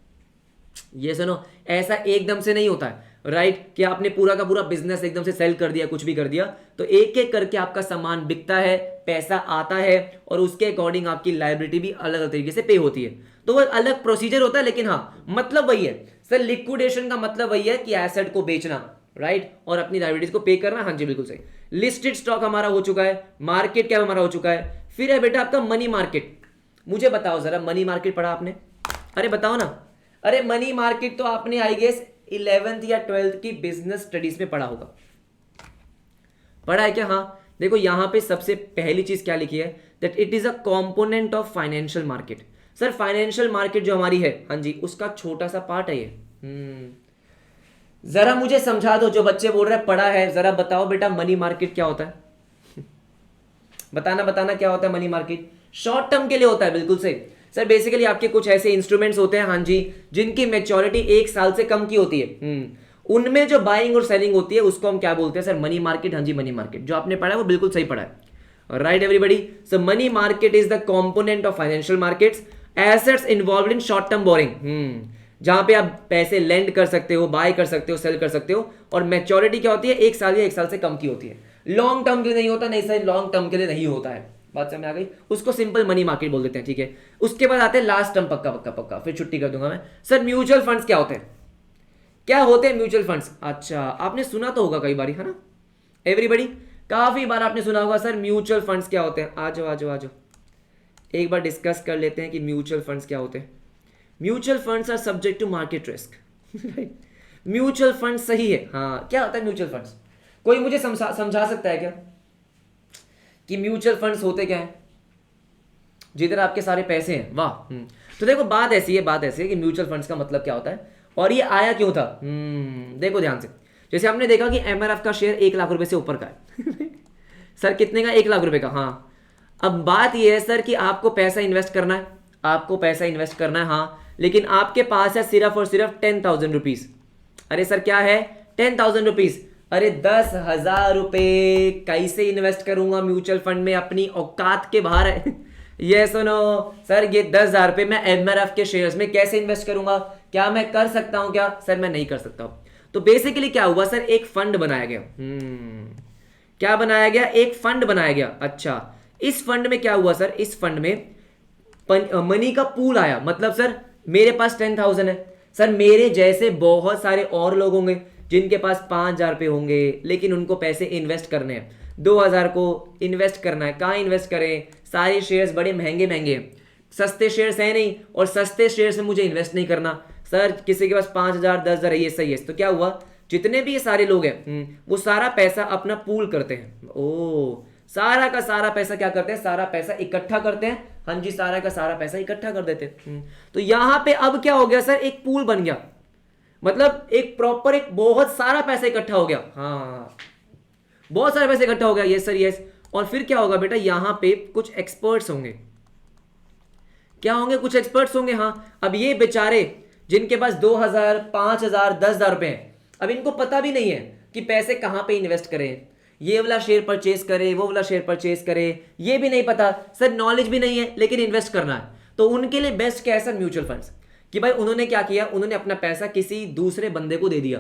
ये सुनो, ऐसा एकदम से नहीं होता है, राइट, कि आपने पूरा का पूरा बिजनेस एकदम से सेल कर दिया, कुछ भी कर दिया। तो एक एक करके आपका सामान बिकता है, पैसा आता है और उसके अकॉर्डिंग आपकी लायबिलिटी भी अलग अलग तरीके से पे होती है। तो वो अलग प्रोसीजर होता है, लेकिन हाँ मतलब वही है सर। लिक्विडेशन का मतलब वही है कि एसेट को बेचना, राइट, और अपनी लायबिलिटीज को पे करना। हाँ जी बिल्कुल सही। लिस्टेड स्टॉक हमारा हो चुका है, मार्केट कैप हमारा हो चुका है। फिर है बेटा आपका मनी मार्केट। मुझे बताओ जरा, मनी मार्केट पढ़ा आपने? अरे बताओ ना। अरे मनी मार्केट तो आपने आई गेस 11th या 12th की बिजनेस स्टडीज में पढ़ा होगा। पढ़ा है क्या? हाँ देखो यहां पे सबसे पहली चीज क्या लिखी है, that it is a component of financial market. Sir financial market जो हमारी है, हाँ जी, उसका छोटा सा पार्ट है ये। जरा मुझे समझा दो, जो बच्चे बोल रहे हैं पढ़ा है, जरा बताओ बेटा मनी मार्केट क्या होता है? बताना बताना क्या होता है मनी मार्केट? शॉर्ट टर्म के लिए होता है, बिल्कुल सही सर। बेसिकली आपके कुछ ऐसे इंस्ट्रूमेंट्स होते हैं, हाँ जी, जिनकी मेच्योरिटी 1 साल से कम की होती है, उनमें जो बाइंग और सेलिंग होती है उसको हम क्या बोलते हैं सर? Money market. हाँ जी, मनी मार्केट। जो आपने पढ़ा है वो बिल्कुल सही पढ़ा है। Right everybody. So money market is the component of financial markets, assets involve in short term borrowing, जहां पे आप पैसे लेंड कर सकते हो, बाय कर सकते हो, सेल कर सकते हो, और मेच्योरिटी क्या होती है? 1 साल या 1 साल से कम की होती है। लॉन्ग टर्म के लिए नहीं होता, नहीं सर, लॉन्ग टर्म के लिए नहीं होता है। बात समझ में आ गई? उसको सिंपल मनी मार्केट बोल देते हैं, ठीक है। उसके बाद आते हैं लास्ट टर्म, पक्का पक्का पक्का, फिर छुट्टी कर दूंगा मैं। सर म्यूचुअल फंड्स क्या होते हैं? क्या होते हैं म्यूचुअल फंड्स? अच्छा, आपने सुना तो होगा कई बार, है ना एवरीबडी? काफी बार आपने सुना होगा सर म्यूचुअल फंड्स क्या होते हैं। आ जाओ आ जाओ आ जाओ, एक बार डिस्कस कर लेते हैं कि म्यूचुअल फंड्स क्या होते हैं। Mutual funds are subject to market risk. Mutual fund सही है, हाँ। क्या होता है म्यूचुअल फंड्स? कोई मुझे समझा सकता है क्या कि म्यूचुअल फंड्स होते क्या है? जिधर आपके सारे पैसे हैं, वाह। तो देखो बात ऐसी है कि म्यूचुअल फंड्स का मतलब क्या होता है और ये आया क्यों था। देखो ध्यान से, जैसे हमने देखा कि एमआरएफ का शेयर 1 लाख रुपए से ऊपर का है। सर कितने का? 1 लाख रुपए का, हाँ। अब बात ये है सर कि आपको पैसा इन्वेस्ट करना है, आपको पैसा इन्वेस्ट करना है, हाँ, लेकिन आपके पास है सिर्फ और सिर्फ 10,000 रुपीज। अरे सर क्या है? 10,000 रुपीज। अरे 10,000 रुपए कैसे इन्वेस्ट करूंगा म्यूचुअल फंड में? अपनी औकात के बाहर है। ये सुनो सर, ये 10,000 रुपए मैं एमआरएफ के शेयर्स में कैसे इन्वेस्ट करूंगा? क्या मैं कर सकता हूं क्या? सर मैं नहीं कर सकता हूं। तो बेसिकली क्या हुआ सर? एक फंड बनाया गया। क्या बनाया गया? एक फंड बनाया गया। अच्छा, इस फंड में क्या हुआ सर? इस फंड में मनी का पूल आया। मतलब सर मेरे पास 10,000 है सर, मेरे जैसे बहुत सारे और लोग होंगे जिनके पास 5,000 रुपये होंगे, लेकिन उनको पैसे इन्वेस्ट करने हैं। 2,000 को इन्वेस्ट करना है। कहाँ इन्वेस्ट करें? सारे शेयर्स बड़े महंगे महंगे हैं, सस्ते शेयर्स हैं नहीं, और सस्ते शेयर्स में मुझे इन्वेस्ट नहीं करना। सर किसी के पास 5,000 10,000 ये सही है। तो क्या हुआ? जितने भी ये सारे लोग हैं वो सारा पैसा अपना पूल करते हैं। ओ, सारा का सारा पैसा क्या करते हैं? सारा पैसा इकट्ठा करते हैं। हाँ जी, सारा का सारा पैसा इकट्ठा कर देते हैं। तो यहां पे अब क्या हो गया सर? एक पूल बन गया, मतलब एक प्रॉपर, एक बहुत सारा पैसा इकट्ठा हो गया। हाँ, बहुत सारे पैसे इकट्ठा हो गया। Yes sir, yes. और फिर क्या होगा बेटा? यहां पे कुछ एक्सपर्ट्स होंगे। क्या होंगे? कुछ एक्सपर्ट्स होंगे, हाँ। अब ये बेचारे जिनके पास 2,000 5,000 10,000 रुपए हैं, अब इनको पता भी नहीं है कि पैसे कहां पे इन्वेस्ट करें, ये वाला शेयर परचेज करे, वो वाला शेयर परचेज करे, ये भी नहीं पता सर, नॉलेज भी नहीं है, लेकिन इन्वेस्ट करना है। तो उनके लिए बेस्ट क्या है सर? Mutual funds. कि भाई उन्होंने क्या किया? उन्होंने अपना पैसा किसी दूसरे बंदे को दे दिया,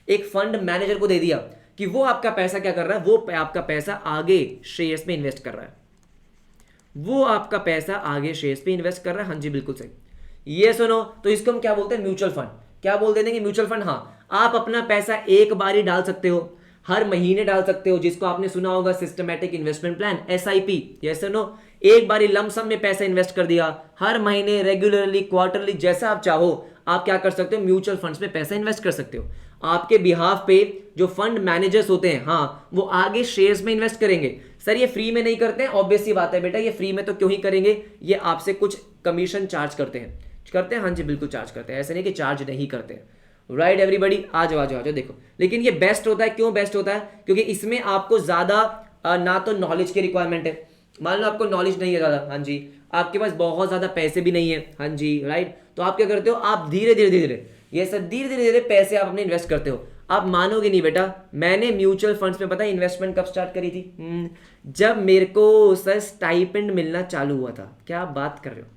एक फंड मैनेजर को दे दिया, कि वो आपका पैसा क्या कर रहा है? वो आपका पैसा आगे शेयर्स में इन्वेस्ट कर रहा है। वो आपका पैसा आगे शेयर्स पे इन्वेस्ट कर रहा है। हाँ जी, बिल्कुल सही। ये सुनो, तो इसको हम क्या बोलते हैं? Mutual fund. क्या बोल देते हैं? Mutual fund. हाँ, आप अपना पैसा एक बार ही डाल सकते हो, हर महीने डाल सकते हो, जिसको आपने सुना होगा systematic investment plan, SIP। Yes sir, no? एक बार ही लमसम में पैसा इन्वेस्ट कर दिया, हर महीने, रेगुलरली, क्वार्टरली, जैसा आप चाहो आप क्या कर सकते हो? म्यूचुअल फंड्स में पैसा इन्वेस्ट कर सकते हो। आपके बिहाफ पे जो फंड मैनेजर्स होते हैं, हाँ, वो आगे शेयर्स में इन्वेस्ट करेंगे। सर ये फ्री में नहीं करते हैं, ऑब्वियस सी बात है बेटा, ये फ्री में तो क्यों ही करेंगे? ये आपसे कुछ कमीशन चार्ज करते हैं। हाँ जी, बिल्कुल चार्ज करते हैं, ऐसे नहीं कि चार्ज नहीं करते हैं। राइट एवरीबडी, आ जाओ आ जाओ आ जाओ। देखो, लेकिन ये बेस्ट होता है। क्यों बेस्ट होता है? क्योंकि इसमें आपको ज्यादा ना तो नॉलेज की रिक्वायरमेंट है। मान लो आपको नॉलेज नहीं है ज्यादा, हाँ जी, आपके पास बहुत ज्यादा पैसे भी नहीं है, हाँ जी, राइट, तो आप क्या करते हो? आप धीरे धीरे ये सब धीरे धीरे पैसे आप अपने इन्वेस्ट करते हो। आप मानोगे नहीं बेटा, मैंने म्यूचुअल फंड्स में पता है इन्वेस्टमेंट कब स्टार्ट करी थी? जब मेरे को सर स्टाइपेंड मिलना चालू हुआ था। क्या बात कर रहे हो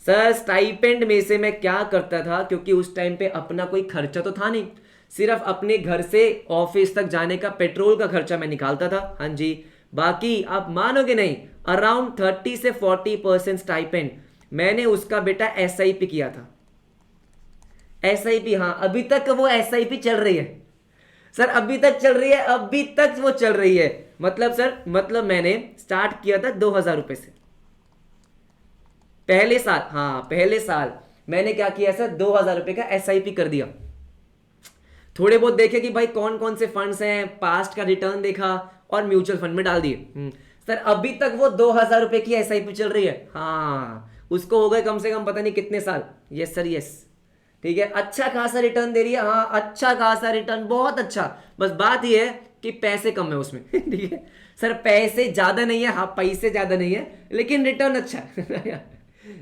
सर? स्टाइपेंड में से मैं क्या करता था, क्योंकि उस टाइम पे अपना कोई खर्चा तो था नहीं, सिर्फ अपने घर से ऑफिस तक जाने का पेट्रोल का खर्चा मैं निकालता था, हाँ जी। बाकी आप मानोगे नहीं, अराउंड 30 से 40% स्टाइपेंड मैंने उसका बेटा SIP किया था। SIP, हाँ, अभी तक वो SIP चल रही है सर, अभी तक चल रही है, अभी तक वो चल रही है। मतलब सर, मतलब मैंने स्टार्ट किया था 2,000 रुपए से, पहले साल, हाँ पहले साल मैंने क्या किया सर? 2,000 रुपए का SIP कर दिया। थोड़े बहुत देखे कि भाई कौन कौन से फंड्स हैं, पास्ट का रिटर्न देखा और म्यूचुअल फंड में डाल दिए। सर अभी तक वो 2,000 रुपए की SIP चल रही है, हाँ, उसको हो गए कम से कम पता नहीं कितने साल। यस सर, यस, ठीक है, अच्छा खासा रिटर्न दे रही है, हाँ, अच्छा खासा रिटर्न, बहुत अच्छा। बस बात यह है कि पैसे कम है उसमें ठीक है सर, पैसे ज्यादा नहीं है, हाँ पैसे ज्यादा नहीं है लेकिन रिटर्न अच्छा है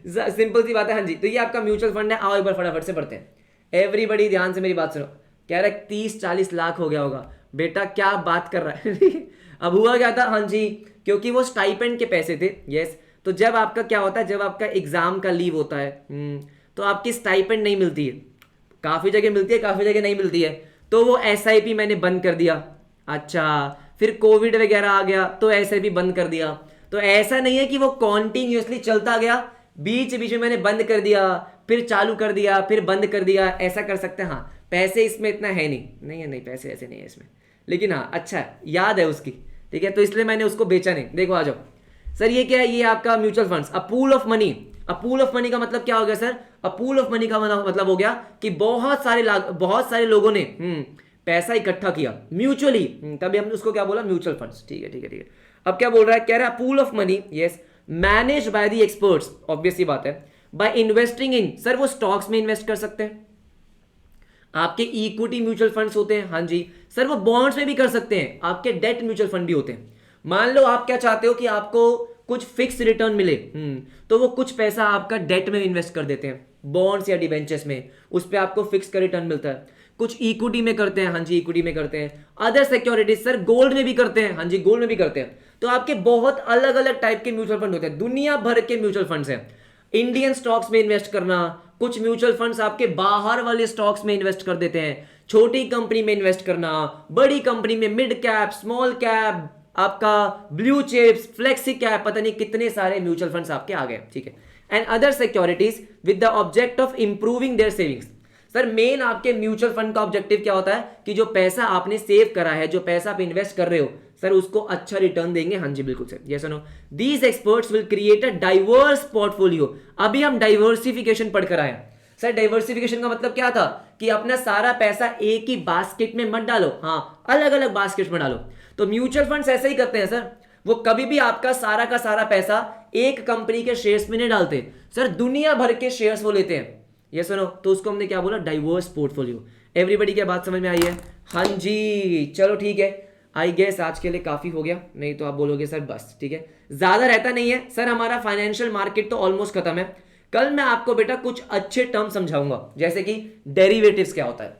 सिंपल सी बात है। हाँ जी, तो ये आपका म्यूचुअल फंड है। आओ एक बार फटाफट से पढ़ते हैं। एवरीबडी ध्यान से मेरी बात सुनो। कह रहा है 30-40 लाख हो गया होगा। बेटा क्या बात कर रहा है अब हुआ क्या था, हाँ जी, क्योंकि वो स्टाइपेंड के पैसे थे। यस, तो जब आपका क्या होता है, जब आपका एग्जाम का लीव होता है तो आपकी स्टाइपेंड नहीं मिलती है। काफी जगह मिलती है, काफी जगह नहीं मिलती है। तो वो एसआईपी मैंने बंद कर दिया। अच्छा, फिर कोविड वगैरह आ गया तो एसआईपी बंद कर दिया। तो ऐसा नहीं है कि वो कॉन्टिन्यूसली चलता गया, बीच बीच में मैंने बंद कर दिया, फिर चालू कर दिया, फिर बंद कर दिया, ऐसा कर सकते हैं। हाँ, पैसे इसमें इतना है नहीं, नहीं पैसे ऐसे नहीं है इसमें, लेकिन हाँ अच्छा है, याद है उसकी, ठीक है, तो इसलिए मैंने उसको बेचा नहीं। देखो आ जाओ सर, ये क्या है, ये आपका mutual funds, a pool of money. A pool of money का मतलब क्या हो गया sir? A pool of money का मतलब हो गया कि बहुत सारे लोगों ने पैसा इकट्ठा किया म्यूचुअली, तभी हमने उसको क्या बोला, म्यूचुअल फंड्स। ठीक है ठीक है ठीक है। अब क्या बोल रहा है, कह रहा है pool of money, yes, manage by the experts, obvious सी बात है, बाय इन्वेस्टिंग इन, सर वो स्टॉक्स में इन्वेस्ट कर सकते हैं, आपके इक्विटी म्यूचुअल फंड्स होते हैं, हाँ जी सर, वो बॉन्ड्स में भी कर सकते हैं, आपके डेट म्यूचुअल फंड भी होते हैं। मान लो आप क्या चाहते हो कि आपको कुछ फिक्स रिटर्न मिले, तो वो कुछ पैसा आपका डेट में इन्वेस्ट कर देते हैं, बॉन्ड्स या डिबेंचर्स में, उस पर आपको फिक्स का रिटर्न मिलता है। कुछ इक्विटी में करते हैं, हाँ जी इक्विटी में करते हैं। अदर सिक्योरिटीज सर, गोल्ड में भी करते हैं, हाँ जी गोल्ड में भी करते हैं। तो आपके बहुत अलग अलग टाइप के म्यूचुअल फंड होते हैं, दुनिया भर के म्यूचुअल फंड्स हैं। इंडियन स्टॉक्स में इन्वेस्ट करना, कुछ म्यूचुअल फंड्स आपके बाहर वाले स्टॉक्स में इन्वेस्ट कर देते हैं, छोटी कंपनी में इन्वेस्ट करना, बड़ी कंपनी में, मिड कैप, स्मॉल कैप, आपका ब्लू चिप्स, फ्लेक्सी कैप, पता नहीं कितने सारे म्यूचुअल फंड्स आपके आ गए, ठीक है। And other securities with the object of improving their savings. Sir main आपके म्यूचुअल फंड का ऑब्जेक्टिव क्या होता है कि जो पैसा आपने सेव करा है, जो पैसा आप इन्वेस्ट कर रहे हो, सर उसको अच्छा रिटर्न देंगे, हाँ जी बिल्कुल सर, यस और no. These experts will create a diverse portfolio. अभी हम डाइवर्सिफिकेशन पढ़कर आए। सर डाइवर्सिफिकेशन का मतलब क्या था कि अपना सारा पैसा एक ही बास्केट में मत डालो, हाँ अलग अलग बास्केट में डालो। तो म्यूचुअल फंड्स ऐसे ही करते हैं सर, वो कभी भी आपका सारा का सारा पैसा एक कंपनी के शेयर्स में नहीं डालते सर, दुनिया भर के शेयर्स वो लेते हैं, ये सुनो, तो उसको हमने क्या बोला, डाइवर्स पोर्टफोलियो। एवरीबडी क्या बात समझ में आई है? हाँ जी चलो ठीक है, आई गेस आज के लिए काफी हो गया, नहीं तो आप बोलोगे सर बस, ठीक है ज्यादा रहता नहीं है सर, हमारा फाइनेंशियल मार्केट तो ऑलमोस्ट खत्म है। कल मैं आपको बेटा कुछ अच्छे टर्म समझाऊंगा, जैसे कि डेरिवेटिव्स क्या होता है,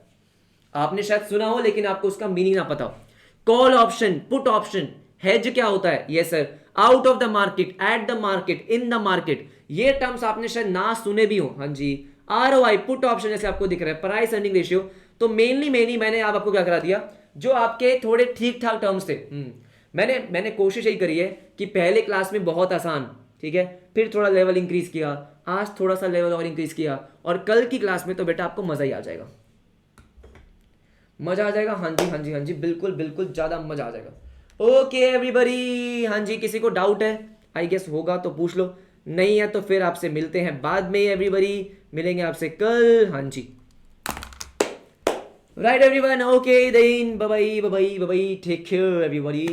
आपने शायद सुना हो लेकिन आपको उसका मीनिंग ना पता हो। Call option, put option, hedge क्या होता है, yes sir, out of the market, at the market, in the market, ये टर्म्स आपने शायद ना सुने भी हो। हाँ जी, आरओआई, पुट ऑप्शन जैसे आपको दिख रहा है, प्राइस अर्निंग रेशियो। तो मेनली मैंने आपको क्या करा दिया, जो आपके थोड़े ठीक ठाक टर्म्स थे, मैंने कोशिश यही करी है कि पहले क्लास में बहुत आसान, ठीक है, फिर थोड़ा लेवल इंक्रीज किया, आज थोड़ा सा लेवल और इंक्रीज किया, और कल की क्लास में तो बेटा आपको मजा ही आ जाएगा, मजा आ जाएगा। हाँ जी हाँ जी हाँ जी, बिल्कुल बिल्कुल ज्यादा मजा आ जाएगा। ओके एवरीबॉडी, हाँ जी किसी को डाउट है, आई गेस होगा तो पूछ लो, नहीं है तो फिर आपसे मिलते हैं बाद में। एवरीबॉडी मिलेंगे आपसे कल, हाँ जी right everyone, okay then bye bye bye bye, take care everybody.